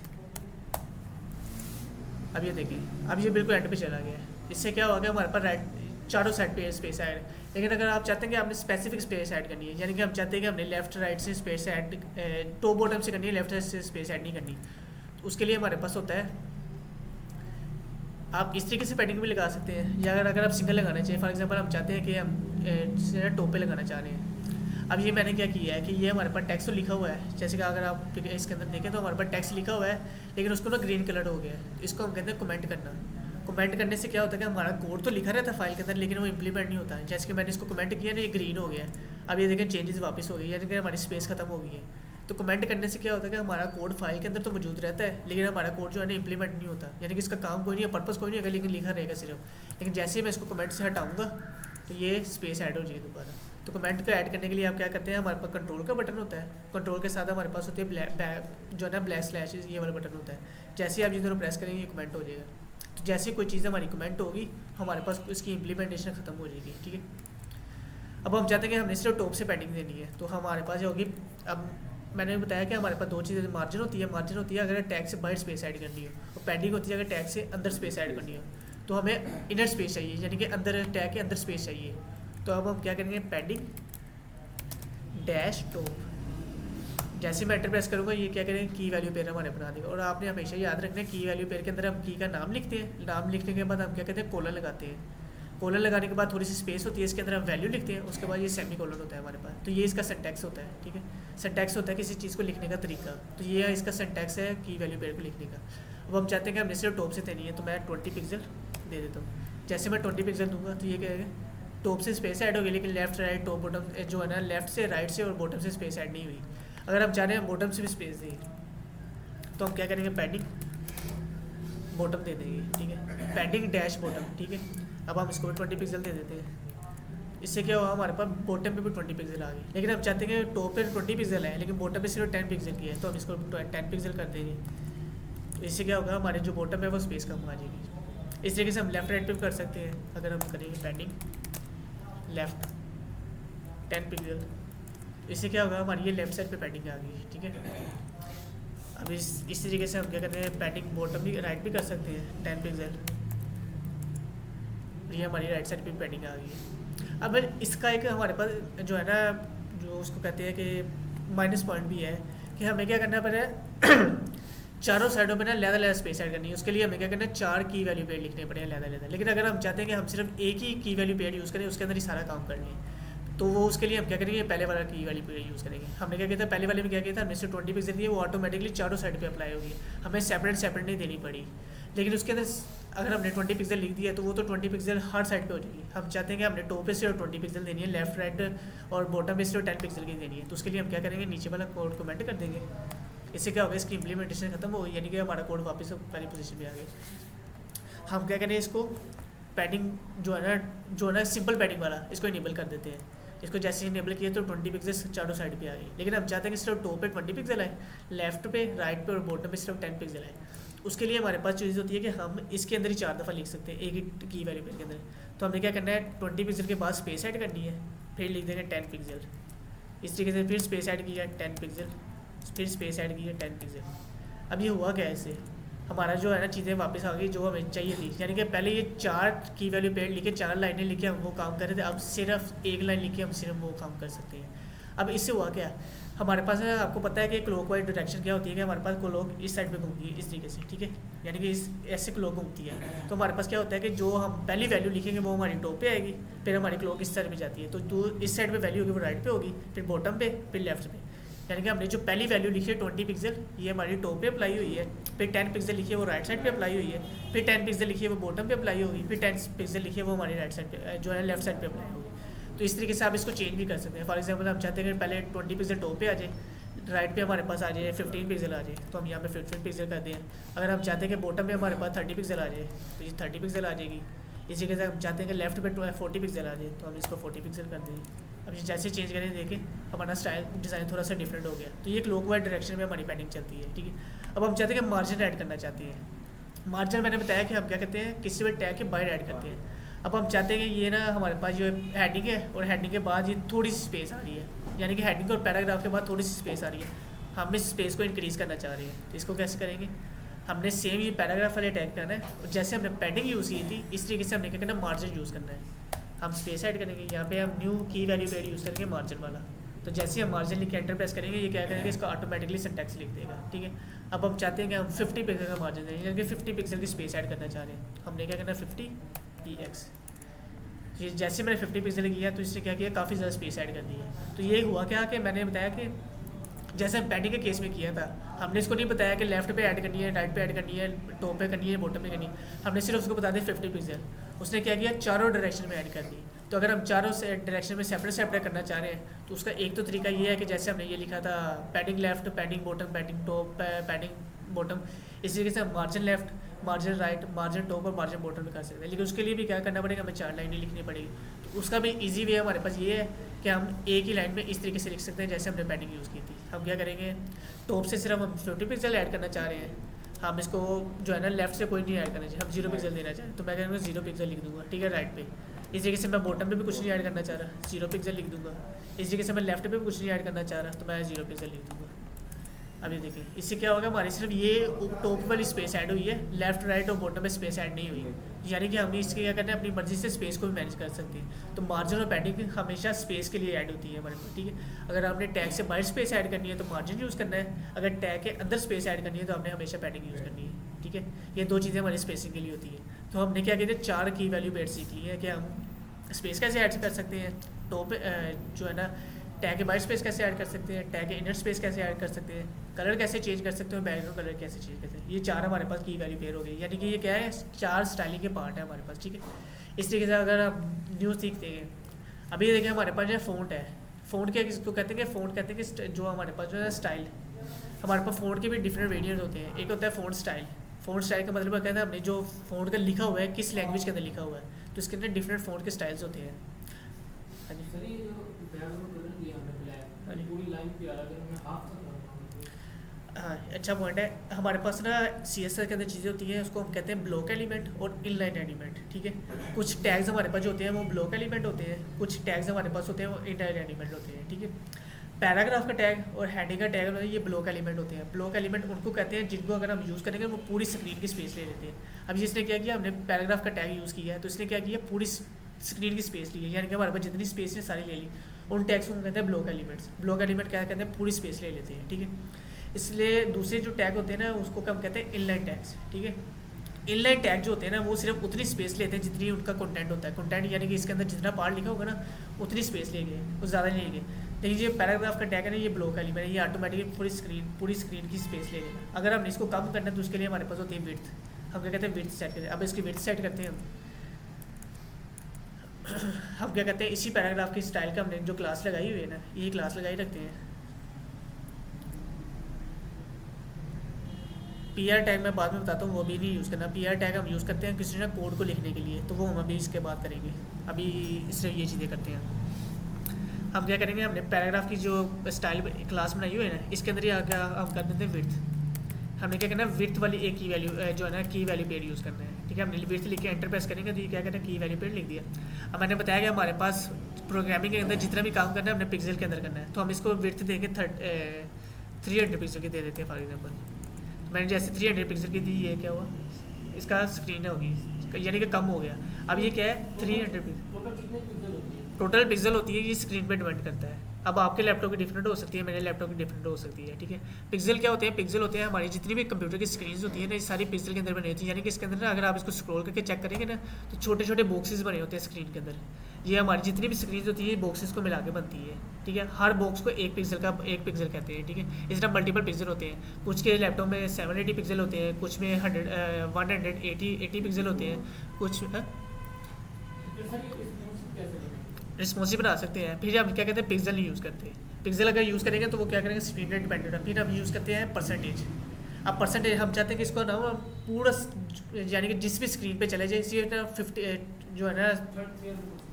अब ये देखिए, अब ये बिल्कुल एंड पे चला गया है। इससे क्या हो गया, हमारे पास राइट चारों साइड पे स्पेस ऐड। लेकिन अगर आप चाहते हैं कि आपने स्पेसिफिक स्पेस ऐड करनी है, यानी कि हम चाहते हैं कि हमने लेफ्ट राइट से स्पेस ऐड टॉप बॉटम से करनी है, लेफ्ट से स्पेस ऐड नहीं करनी, तो उसके लिए हमारे पास होता है, आप इस तरीके से पैडिंग भी लगा सकते हैं, या अगर आप सिंगल लगाना चाहिए, फॉर एग्जांपल हम चाहते हैं कि हम टॉप पे लगाना चाह रहे हैं। अब ये मैंने क्या किया है कि ये हमारे पास टेक्स्ट तो लिखा हुआ है, जैसे कि अगर आप इसके अंदर देखें तो हमारे पास टेक्स्ट लिखा हुआ है, लेकिन उसको ना ग्रीन कलर हो गया है, इसको हम कहते हैं कमेंट करना। कमेंट करने से क्या होता है कि हमारा कोड तो लिखा रहता है फाइल के अंदर, लेकिन वो इम्प्लीमेंट नहीं होता है। जैसे कि मैंने इसको कमेंट किया ना, ये ग्रीन हो गया है, अब ये देखें चेंजेस वापस हो गई, यानी कि हमारी स्पेस खत्म हो गई है। तो कमेंट करने से क्या होता है कि हमारा कोड फाइल के अंदर तो मौजूद रहता है, लेकिन हमारा कोड जो है ना इम्प्लीमेंट नहीं होता, यानी कि इसका काम कोई नहीं है, पर्पस कोई नहीं है, लेकिन लिखा रहेगा सिर्फ। लेकिन जैसे ही मैं इसको कमेंट से हटाऊंगा तो ये स्पेस ऐड हो जाएगी दोबारा। तो कमेंट को ऐड करने के लिए आप क्या करते हैं, हमारे पास कंट्रोल का बटन होता है, कंट्रोल के साथ हमारे पास होती है ब्लैक जो है ना ब्लैक स्लैशेस, ये वाला बटन होता है। जैसे ही आप ये दोनों प्रेस करेंगे ये कमेंट हो जाएगा। तो जैसे ही कोई चीज़ हमारी कमेंट होगी हमारे पास इसकी इम्प्लीमेंटेशन ख़त्म हो जाएगी, ठीक है। अब हम चाहते हैं कि हमने सिर्फ टॉप से पैडिंग देनी है, तो हमारे पास ये होगी। अब मैंने बताया कि हमारे पास दो चीज़ें, मार्जिन होती है अगर टैग से बाहर स्पेस ऐड करनी हो, और पैडिंग होती है अगर टैग से अंदर स्पेस ऐड करनी हो। तो हमें इनर स्पेस चाहिए, यानी कि अंदर टैग के अंदर स्पेस चाहिए। तो अब हम क्या करेंगे, पैडिंग डैश टॉप। जैसे मैं एंटर प्रेस करूँगा ये क्या करेंगे, की वैल्यू पेयर हमारे बना देगा। और आपने हमेशा याद रखना है की वैल्यू पेयर के अंदर हम की का नाम लिखते हैं, नाम लिखने के बाद हम क्या कहते हैं, कोलन लगाते हैं। कोलन लगाने के बाद थोड़ी सी स्पेस होती है, इसके अंदर हम वैल्यू लिखते हैं, उसके बाद ये सेमी कोलन होता है हमारे पास। तो ये इसका सिंटैक्स होता है, ठीक है। सिंटैक्स होता है किसी चीज़ को लिखने का तरीका, तो ये इसका सिंटैक्स है की वैल्यू पेयर को लिखने का। अब हम चाहते हैं कि हमने सिर्फ टॉप से देनी है, तो मैं 20 पिक्सल दे देता हूँ। जैसे मैं 20 पिक्सल दूंगा तो ये क्या है, टॉप से स्पेस ऐड होगी, लेकिन लेफ्ट राइट टॉप बॉटम जो है ना, लेफ्ट से राइट से और बॉटम से स्पेस ऐड नहीं हुई। अगर हम चाह रहे हैं बॉटम से भी स्पेस दें तो हम क्या करेंगे, पैडिंग बॉटम दे देंगे, ठीक है, पैडिंग डैश बॉटम, ठीक है। अब हम इसको 20 पिक्सल दे देते हैं। इससे क्या हुआ, हमारे पास बॉटम पे भी 20 पिक्सल आ गई। लेकिन हम चाहते हैं कि टॉप पे 20 पिक्सल है, लेकिन बॉटम पे सिर्फ 10 पिक्सल की है, तो हम इसको 10 पिक्सल कर देंगे। तो इससे क्या होगा, हमारे जो बॉटम है वो स्पेस कम आ जाएगी। इस तरीके से हम लेफ्ट राइट पे भी कर सकते हैं। अगर हम करेंगे पैडिंग लेफ्ट 10 पिक्सल, इससे क्या होगा, हमारी ये लेफ्ट साइड पे पैडिंग आ गई, ठीक है। अब इस तरीके से हम क्या करते हैं, पैडिंग बॉटम भी राइट भी कर सकते हैं 10 पिक्सल, ये हमारी राइट साइड पे पैडिंग आ गई है। अब इसका एक हमारे पास जो है ना, जो उसको कहते हैं कि माइनस पॉइंट भी है, कि हमें क्या करना पड़ेगा चारों साइडों पे ना लहदा स्पेस ऐड करनी है। उसके लिए हमें क्या करना है, 4 की वैल्यू पेयर लिखने पड़े लहदा। लेकिन अगर हम चाहते हैं कि हम सिर्फ एक ही की वैल्यू पेयर यूज़ करें, उसके अंदर ही सारा काम कर लें, तो वो उसके लिए हम क्या करेंगे, पहले वाला की वैल्यू पेयर यूज़ करेंगे। हमने क्या किया था, पहले वाले में क्या किया था, हमने सिर्फ 20 पिक्सल दिए, वो ऑटोमेटिकली चारों साइड पे अप्लाई होगी, हमें सेपरेट नहीं देनी पड़ी। लेकिन उसके अंदर अगर हमने 20 पिक्सल लिख दिया तो वो तो 20 पिक्सल हर साइड पे हो जाएगी। हम चाहते हैं कि हमने टॉप पे सिर्फ 20 पिक्सल देनी है, लेफ्ट राइट और बॉटम पे सिर्फ 10 पिक्सल की देनी है। तो उसके लिए हम क्या करेंगे, नीचे वाला कोड कमेंट कर देंगे। इससे क्या होगा, इसकी इम्प्लीमेंटेशन खत्म हो, यानी कि हमारा कोड वापस पहली पोजीशन पे आ गया। हम क्या करें, इसको पैडिंग जो है ना सिंपल पैडिंग वाला, इसको इनेबल कर देते हैं। इसको जैसे इनेबल किया तो 20 पिक्सल चारों साइड पे आ गई। लेकिन हम चाहते हैं कि सिर्फ टॉप पे 20 पिक्सल है, लेफ्ट पे, राइट पे और बॉटम पे सिर्फ 10 पिक्सल है। उसके लिए हमारे पास चीज़ होती है कि हम इसके अंदर ही 4 दफ़ा लिख सकते हैं एक ही की वैल्यू पेयर के अंदर। तो हमने क्या करना है, 20 पिक्सल के बाद स्पेस ऐड करनी है, फिर लिख देंगे 10 पिक्सल। इस तरीके से फिर स्पेस ऐड किया 10 पिक्सल, फिर स्पेस ऐड किया 10 पिक्सल। अब ये हुआ क्या, ऐसे हमारा जो है ना चीज़ें वापस आ गई जो हमें चाहिए थी। यानी कि पहले ये 4 की वैल्यू पेयर लिखे, 4 लाइनें लिखे हम वो काम कर रहे थे, अब सिर्फ एक लाइन लिखे हम सिर्फ वो काम कर सकते हैं। अब इससे हुआ क्या, हमारे पास आपको पता है कि क्लॉकवाइज डायरेक्शन क्या होती है, कि हमारे पास क्लॉक इस साइड पे घूमती है इस तरीके से, ठीक है, यानी कि इस ऐसे क्लॉक घूमती है। तो हमारे पास क्या होता है कि जो हम पहली वैल्यू लिखेंगे वो हमारी टॉप पे आएगी, फिर हमारी क्लॉक इस साइड पे जाती है, तो जो इस साइड पे वैल्यू होगी वो राइट पे होगी, फिर बॉटम पे, फिर लेफ्ट पे। यानी कि हमने जो पहली वैल्यू लिखी है 20 पिक्सल, ये हमारी टॉप पे अप्लाई हुई है, फिर 10 पिक्सल लिखी है वो राइट साइड पे अप्लाई हुई है, फिर 10 पिक्सल लिखी है वो बॉटम पे अप्लाई होगी, फिर 10 पिक्सल लिखी है वो हमारी राइट साइड पे जो है लेफ्ट साइड पे अप्लाई होगी। तो इस तरीके से आप इसको चेंज भी कर सकते हैं। फॉर एग्जाम्पल हम चाहते हैं कि पहले 20 पिक्सल टॉप पे आ जाए, राइट पे हमारे पास आ जाए 15 पिक्सल आ जाए, तो हम यहाँ पे 15 पिक्सल कर दें। अगर हम चाहते हैं कि बॉटम पे हमारे पास 30 पिक्सल आ जाए तो ये 30 पिक्सल आ जाएगी। इसी के साथ हम चाहते हैं कि लेफ्ट पे 40 पिक्सल आ जाए तो हम इसको 40 पिक्सल कर दें। अब ये जैसे चेंज करें देखें हमारा स्टाइल डिज़ाइन थोड़ा सा डिफरेंट हो गया। तो ये क्लॉकवाइज डायरेक्शन में हमारी पैडिंग चलती है, ठीक है। अब हम चाहते हैं कि मार्जिन ऐड करना चाहते हैं। मार्जिन मैंने बताया कि हम क्या कहते हैं, किसी भी टैग के बाहर ऐड करते हैं। अब हम चाहते हैं कि ये ना हमारे पास जो हेडिंग है और हेडिंग के बाद ये थोड़ी सी स्पेस आ रही है, यानी कि हेडिंग और पैराग्राफ के बाद थोड़ी सी स्पेस आ रही है, हम इस स्पेस को इंक्रीज़ करना चाह रहे हैं। तो इसको कैसे करेंगे, हमने सेम ये पैराग्राफ वाले टैग करना है और जैसे हमने पैडिंग यूज़ की थी इस तरीके से हमने क्या करना है, मार्जिन यूज़ करना है। हम स्पेस ऐड करेंगे, यहाँ पे हम न्यू की वैल्यू पेड यूज़ करेंगे मार्जिन वाला। तो जैसे हम मार्जिन लिख के एंटर प्रेस करेंगे ये क्या करेंगे, इसका ऑटोमेटिकली सिंटैक्स लिख देगा, ठीक है। अब हम चाहते हैं कि हम 50 पिक्सल का मार्जिन देंगे, यानी कि 50 पिक्सल की स्पेस ऐड करना चाह रहे हैं। हमने क्या करना है 50 EX। ये जैसे मैंने 50 पिक्सल किया तो इसने क्या किया, काफ़ी ज़्यादा स्पेस ऐड कर दी है। तो ये हुआ क्या कि मैंने बताया कि जैसे हम पैडिंग के केस में किया था, हमने इसको नहीं बताया कि लेफ्ट पे ऐड करनी है, राइट पे ऐड करनी है, टॉप पे करनी है, बॉटम पे करनी है। हमने सिर्फ उसको बता दिया 50 पिक्सल। उसने क्या किया, चारों डायरेक्शन में ऐड कर दी। तो अगर हम चारों से डायरेक्शन में सेपरेट करना चाह रहे हैं तो उसका एक तो तरीका ये है कि जैसे हमने ये लिखा था padding left, padding bottom, padding top, padding bottom, इसी तरीके से हम margin left, margin right, margin top और मार्जिन बॉटम में कर सकते हैं। लेकिन उसके लिए भी क्या करना पड़ेगा, हमें 4 लाइनें लिखनी पड़ेगी। तो उसका भी ईजी वे हमारे पास ये है कि हम एक ही लाइन में इस तरीके से लिख सकते हैं जैसे हमने पैडिंग यूज़ की थी। हम क्या करेंगे, टॉप से सिर्फ हम 50 पिक्सल ऐड करना चाह रहे हैं, हम इसको जो है ना लेफ्ट से कोई नहीं ऐड करना चाहिए, हम 0 पिक्सल देना चाहें तो मैं करूँगा 0 पिक्सल लिख दूँगा, ठीक है, राइट पे। इस तरीके से मैं बॉटम पे भी कुछ नहीं ऐड करना चाह रहा, 0 पिक्सल लिख दूँगा। इस तरीके से मैं लेफ्ट पे भी कुछ नहीं ऐड करना चाह रहा तो मैं 0 पिक्सल लिख दूँगा। अभी देखिए इससे क्या होगा, हमारी सिर्फ ये टॉप वाली स्पेस ऐड हुई है, लेफ्ट राइट और बॉटम में स्पेस ऐड नहीं हुई। यानी कि हमने इसके क्या करना है, अपनी मर्जी से स्पेस को भी मैनेज कर सकते हैं। तो मार्जिन और पैडिंग हमेशा स्पेस के लिए ऐड होती है हमारे पास, ठीक है। अगर आपने टैग से बाहर स्पेस ऐड करनी है तो मार्जिन यूज़ करना है, अगर टैग के अंदर स्पेस ऐड करनी है तो हमने हमेशा पैडिंग यूज़ करनी है, ठीक है। ये 2 चीज़ें हमारी स्पेसिंग के लिए होती है। तो हमने क्या किया, 4 की वैल्यू बेट सीख ली है कि हम स्पेस कैसे ऐड कर सकते हैं, टॉप जो है ना टैग के बाहर स्पेस कैसे ऐड कर सकते हैं, टैग के इनर स्पेस कैसे ऐड कर सकते हैं, कलर कैसे चेंज कर सकते हैं, बैकग्राउंड कलर कैसे चेंज कर सकते हैं। ये 4 हमारे पास की वैल्यू पेयर हो गई, यानी कि ये क्या है, 4 स्टाइलिंग के पार्ट है हमारे पास, ठीक है। इस तरीके से अगर हम न्यूज़ सीखते हैं, अभी देखिए हमारे पास जो फ़ॉन्ट है, फ़ॉन्ट क्या किसको कहते हैं कि फ़ॉन्ट कहते हैं कि जो हमारे पास जो है स्टाइल, हमारे पास फ़ॉन्ट के भी डिफरेंट वेरिएंट होते हैं। एक होता है फ़ॉन्ट स्टाइल। फ़ॉन्ट स्टाइल का मतलब कहते हैं हमने जो फ़ॉन्ट का लिखा हुआ है किस लैंग्वेज के अंदर लिखा हुआ है, तो इसके अंदर डिफरेंट फ़ॉन्ट के स्टाइल्स होते हैं। हाँ जी, सर ये जो बैकग्राउंड कलर दिया हमने ब्लैक, पूरी लाइन पे आ रहा है, मैं हाफ तक हाँ अच्छा पॉइंट है। हमारे पास ना CSS के अंदर चीज़ें होती हैं, उसको हम कहते हैं ब्लॉक एलिमेंट और इनलाइन एलिमेंट, ठीक है। कुछ टैग्स हमारे पास जो होते हैं वो ब्लॉक एलिमेंट होते हैं, कुछ टैग्स हमारे पास होते हैं वो इनलाइन एलिमेंट होते हैं, ठीक है। पैराग्राफ का टैग और हेडिंग का टैग ये ब्लॉक एलिमेंट होते हैं। ब्लॉक एलिमेंट उनको कहते हैं जिनको अगर हम यूज़ करेंगे वो पूरी स्क्रीन की स्पेस ले लेते हैं। अब जिसने क्या किया, हमने पैराग्राफ का टैग यूज़ किया है तो इसने क्या किया, पूरी स्क्रीन की स्पेस ली है, यानी कि हमारे पास जितनी स्पेस है सारी ले ली। उन टैग्स को हम कहते हैं ब्लॉक एलिमेंट्स। ब्लॉक एलिमेंट क्या कहते हैं, पूरी स्पेस ले लेते हैं, ठीक है। इसलिए दूसरे जो टैग होते हैं ना उसको हम कहते हैं इनलाइन टैग्स, ठीक है। इनलाइन टैग जो होते हैं ना वो सिर्फ उतनी स्पेस लेते हैं जितनी उनका कंटेंट होता है। कंटेंट यानी कि इसके अंदर जितना पार्ट लिखा होगा ना उतनी स्पेस लेंगे, कुछ ज़्यादा नहीं लेंगे। लेकिन ये पैराग्राफ का टैग है ना, ये ब्लॉक एलिमेंट है, ये ऑटोमेटिकली पूरी स्क्रीन की स्पेस ले लेगा। अगर हमने इसको कम करना है तो उसके लिए हमारे पास होती है विड्थ। हम क्या कहते हैं, विड्थ सेट करते हैं। अब इसकी विड्थ सेट करते हैं हम क्या कहते हैं, इसी पैराग्राफ की स्टाइल का हमने जो क्लास लगाई हुई है ना, यही क्लास लगाई रखते हैं। PR टैग मैं बाद में बताता हूँ, वो भी नहीं यूज़ करना। PR टैग हम यूज़ करते हैं किसी ना कोड को लिखने के लिए, तो वो हम अभी इसके बाद करेंगे। अभी इससे ये चीज़ें करते हैं। हम क्या करेंगे, हमने पैराग्राफ की जो स्टाइल क्लास बनाई हुई है ना, इसके अंदर ही क्या हम कर देते हैं विड्थ। हमने क्या करना है, विड्थ वाली एक की वैल्यू जो है ना की वैल्यू पेड यूज़ करना है, ठीक है। हमने विड्थ लिख के एंटर प्रेस करेंगे तो ये क्या करना है, की वैल्यू पेड लिख दिया। अब मैंने बताया कि हमारे पास प्रोग्रामिंग के अंदर जितना भी काम करना है हमने पिक्सल के अंदर करना है, तो हम इसको विड्थ देंगे 300 पिक्सल की दे देते हैं फॉर एग्जाम्पल। मैंने जैसे 300 पिक्सल की दी, ये क्या हुआ, इसका स्क्रीन होगी, यानी कि कम हो गया। अब ये क्या है, 300 पिक्सल टोटल पिक्सल होती है, ये स्क्रीन पे डिपेंड करता है। अब आपके लैपटॉप की डिफरेंट हो सकती है, मेरे लैपटॉप की डिफरेंट हो सकती है, ठीक है। पिक्सल क्या होते हैं, पिक्सल होते हैं हमारी जितनी भी कंप्यूटर की स्क्रीन होती है ना, ये सारी पिक्सल के अंदर बनी होती है। यानी कि इसके अंदर ना अगर आप इसको स्क्रॉल करके चेक करेंगे ना तो छोटे छोटे बॉक्सेस बने होते हैं स्क्रीन के अंदर। ये हमारी जितनी भी स्क्रीन होती है बॉक्सेस को मिला के बनती है, ठीक है। हर बॉक्स को एक पिक्सल कहते हैं, ठीक है। इस तरह मल्टीपल पिक्सल होते हैं। कुछ के लैपटॉप में 780 पिक्सल होते हैं, कुछ में 180 पिक्सल होते हैं, कुछ रिस्पॉन्सिव बना सकते हैं। फिर हम क्या कहते हैं, पिक्सल नहीं यूज़ करते। पिक्सल अगर यूज़ करेंगे तो वो क्या करेंगे, स्क्रीन पर डिपेंडेंट है। फिर हम यूज़ करते हैं परसेंटेज। अब परसेंटेज हम चाहते हैं कि इसको ना पूरा यानी कि जिस भी स्क्रीन पे चले जाए, इसी 50 जो है ना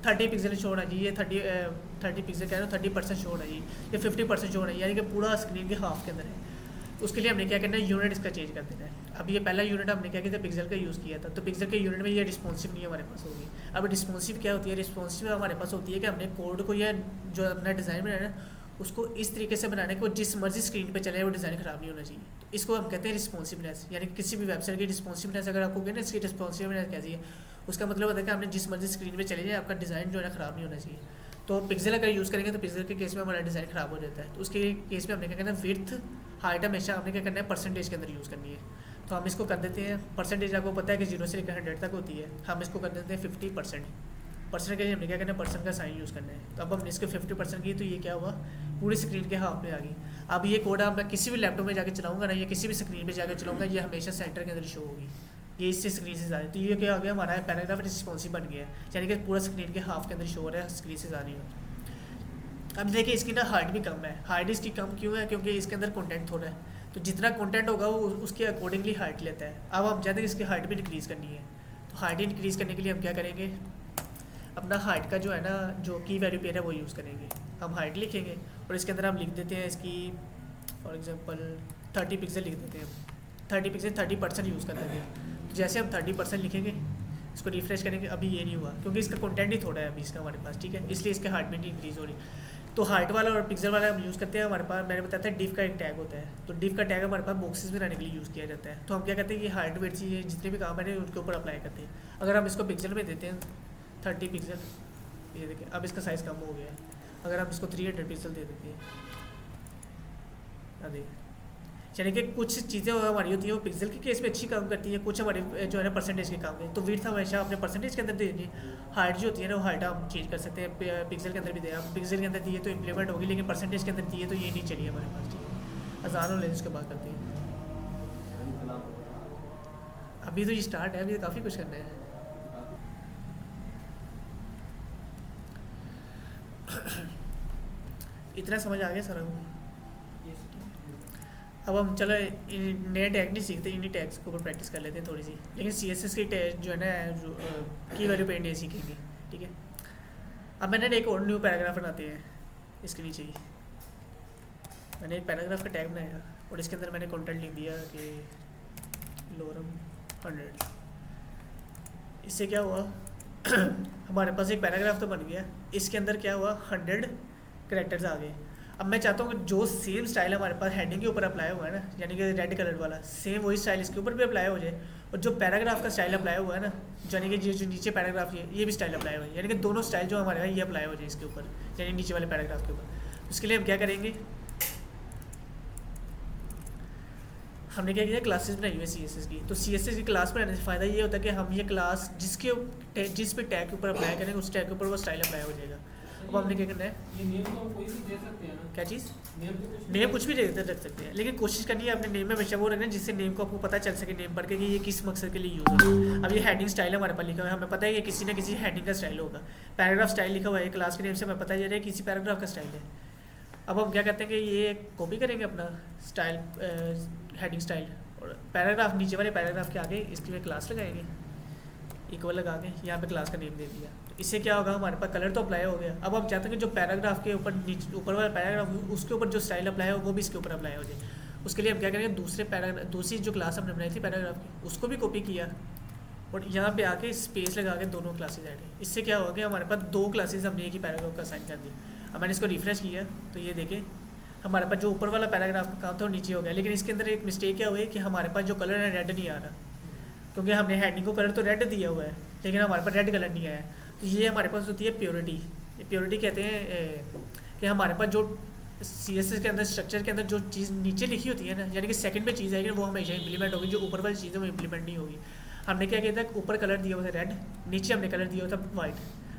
30 पिक्सल शो होना चाहिए, 30 पिक्सल कह रहे हो 30% शो होना चाहिए, या 50% शो होना चाहिए, यानी कि पूरा स्क्रीन के हाफ के अंदर है। उसके लिए हमने क्या करना है, यूनिट इसका चेंज कर देना है। अब ये पहला यूनिट हमने क्या किया था, पिक्सल का यूज़ किया था, तो पिक्सल के यूनिट में ये रिस्पॉन्सिव नहीं हमारे पास होगी। अब रिस्पॉन्सिव क्या होती है, रिस्पॉन्सिव हमारे पास होती है कि हमने कोड को या जो अपना डिज़ाइन बनाया ना उसको इस तरीके से बनाने को जिस मर्जी स्क्रीन पे चले वो डिज़ाइन ख़राब नहीं होना चाहिए। तो इसको हम कहते हैं रिस्पॉन्सिवनेस। यानी कि किसी भी वेबसाइट की रिस्पॉन्सिवनेस अगर आपको कहना इसकी रिस्पॉन्सिवनेस कैसी है, उसका मतलब होता है कि हमने जिस मर्जी स्क्रीन पे चले जाए आपका डिज़ाइन जो है ना ख़राब नहीं होना चाहिए। तो पिक्सल अगर यूज़ करेंगे तो पिक्सल के केस में हमारा डिज़ाइन ख़राब हो जाता है। तो उसके केस में हमने क्या करना है, विड्थ हाइट हमेशा हमने क्या करना है, परसेंटेज के अंदर यूज़ करनी है। तो हम इसको कर देते हैं, परसेंटेज आपको पता है कि 0 से लेकर 100 तक होती है, हम इसको कर देते हैं 50%। पर्सन के लिए हमने क्या करना है, पर्सन का साइन यूज़ करना है। तो अब हमने इसको 50% की, तो ये क्या हुआ, पूरी स्क्रीन के हाफ में आ गई। अब ये कोड मैं किसी भी लैपटॉप में जाकर चलाऊंगा ना, या किसी भी स्क्रीन पे जाकर चलाऊंगा, ये हमेशा सेंटर के अंदर शो होगी, ये इससे स्क्रीन से ज़्यादा। तो ये क्या हो गया, हमारा पैराग्राफ रिस्पॉन्सिव बन गया है, यानी कि पूरा स्क्रीन के हाफ के अंदर शो हो रहा है, स्क्रीन से ज़्यादा नहीं हो। अब देखिए इसकी ना हाइट भी कम है। हाइट इसकी कम क्यों है, क्योंकि इसके अंदर कंटेंट थोड़ा है, तो जितना कंटेंट होगा वो उसके अकॉर्डिंगली हाइट लेता है। अब हम चाहते हैं इसकी हाइट भी इंक्रीज़ करनी है, तो हाइट इंक्रीज़ करने के लिए हम क्या करेंगे, अपना हाइट का जो है ना, जो की वैल्यू पेयर है वो यूज़ करेंगे। हम हाइट लिखेंगे और इसके अंदर हम लिख देते हैं इसकी फॉर एग्जांपल 30 पिक्सल लिख देते हैं। 30 पिक्सल 30% यूज़ कर देंगे। तो जैसे हम 30% लिखेंगे, इसको रिफ्रेश करेंगे, अभी ये नहीं हुआ क्योंकि इसका कंटेंट ही थोड़ा है अभी इसका हमारे पास, ठीक है, इसलिए इसके हाइट में नहीं इंक्रीज़ हो रही। तो हाइट वाला और पिक्सल वाला हम यूज़ करते हैं। हमारे पास मैंने बताया था डिव का एक टैग होता है, तो डिव का टैग हमारे पास बॉक्सेस बनाने के लिए यूज़ किया जाता है। तो हम क्या करते हैं कि हाइट वेट चीज़ें जितने भी काम है उनके ऊपर अप्लाई करते हैं। अगर हम इसको पिक्सल में देते हैं 30 पिक्सल, ये देखिए अब इसका साइज़ कम हो गया है। अगर हम इसको 300 पिक्सल दे देते हैं, अरे यानी कि कुछ चीज़ें हमारी होती हैं वो पिक्सल के केस में अच्छी काम करती है, कुछ हमारे जो है ना परसेंटेज के काम है। तो विड्थ हमेशा अपने परसेंटेज के अंदर दे देंगे। हाइट जो होती है ना, वो हाइट हम चेंज कर सकते हैं, पिक्सल के अंदर भी दे। हम पिक्सल के अंदर दिए तो इम्प्लीमेंट होगी, लेकिन परसेंटेज के अंदर दिए तो ये नहीं चलिए हमारे पास, ठीक है। अजान और लेंस के बात करते हैं। अभी तो ये स्टार्ट है, अभी तो काफ़ी कुछ करना है। इतना समझ आ गया सर हमको। अब हम चलो नए टैग नहीं सीखते, इन्हीं टैग्स के ऊपर प्रैक्टिस कर लेते हैं थोड़ी सी। लेकिन CSS की टैग जो है ना, जो की वैल्यू पेयर नहीं सीखेंगे, ठीक है। अब मैंने एक और न्यू पैराग्राफ बनाते हैं इसके नीचे ही। मैंने एक पैराग्राफ का टैग बनाया और इसके अंदर मैंने कंटेंट लिख दिया कि लोरम 100। इससे क्या हुआ हमारे पास एक पैराग्राफ तो बन गया, इसके अंदर क्या हुआ 100 कैरेक्टर्स आ गए। अब मैं चाहता हूँ कि जो सेम स्टाइल हमारे पास हेडिंग के ऊपर अप्लाई हुआ है ना, यानी कि रेड कलर वाला, सेम वही स्टाइल इसके ऊपर भी अप्लाई हो जाए। और जो पैराग्राफ का स्टाइल अप्लाई हुआ है ना, यानी कि जो नीचे पैराग्राफ ये भी स्टाइल अप्लाई हुआ है, यानी कि दोनों स्टाइल जो हमारे यहाँ ये अप्लाई हो जाए इसके ऊपर, यानी नीचे वाले पैराग्राफ के ऊपर। उसके लिए हम क्या करेंगे, हमने क्या किया, क्लासेस बनाई हुई है CSS की। तो CSS की क्लास बनाने से फ़ायदा ये होता है कि हम ये क्लास जिस भी टैग के ऊपर अप्लाई करेंगे उस टैग के ऊपर वो स्टाइल अप्लाई हो जाएगा। अब हमने क्या करना है, ये नेम तो हम कोई भी दे सकते हैं ना? क्या चीज़, नेम नेम कुछ भी रख सकते हैं, लेकिन कोशिश करनी है अपने नेम में हमेशा वो रखना जिससे नेम को आपको पता चल सके नेम पढ़ के कि ये किस मकसद के लिए यूज़ होगा। अब ये हेडिंग स्टाइल हमारे पास लिखा हुआ है, हमें पता है कि किसी ना किसी हेडिंग का स्टाइल होगा। पैराग्राफ स्टाइल लिखा हुआ है, क्लास के नेम से हमें पता चल रहा है किसी पैराग्राफ का स्टाइल है। अब हम क्या करते हैं कि ये कॉपी करेंगे अपना स्टाइल, हेडिंग स्टाइल, और पैराग्राफ नीचे वाले पैराग्राफ के आगे इसकी क्लास लगाएंगे, इक्वल लगा के यहाँ पे क्लास का नेम दे दिया। तो इससे क्या होगा, हमारे पास कलर तो अप्लाई हो गया। अब हम चाहते हैं कि जो पैराग्राफ के ऊपर नीचे ऊपर वाला पैराग्राफ उसके ऊपर जो स्टाइल अप्लाई हो वो भी इसके ऊपर अप्लाई हो जाए। उसके लिए हम क्या करेंगे, दूसरी जो क्लास हमने बनाई थी पैराग्राफ की उसको भी कॉपी किया और यहाँ पे आके स्पेस लगा के दोनों क्लासेज ऐड है। इससे क्या होगा कि हमारे पास दो क्लासेज हमने एक ही पैराग्राफ का साइन कर दिया। अब मैंने इसको रिफ्रेश किया तो ये देखें हमारे पास जो ऊपर वाला पैराग्राफ का काम था वो नीचे हो गया। लेकिन इसके अंदर एक मिस्टेक क्या हुई कि हमारे पास जो कलर है रेड नहीं आ रहा, क्योंकि हमने हेडिंग को कलर तो रेड दिया हुआ है लेकिन हमारे पास रेड कलर नहीं आया। तो ये हमारे पास होती है प्योरिटी। प्योरिटी कहते हैं कि हमारे पास जो CSS के अंदर स्ट्रक्चर के अंदर जो चीज़ नीचे लिखी होती है ना, यानी कि सेकंड पे चीज़ आएगी वो हमेशा इंप्लीमेंट होगी, जो ऊपर वाली चीज़ है वो इंप्लीमेंट नहीं होगी। हमने क्या किया था, ऊपर कलर दिया हुआ था रेड, नीचे हमने कलर दिया हुआ था वाइट।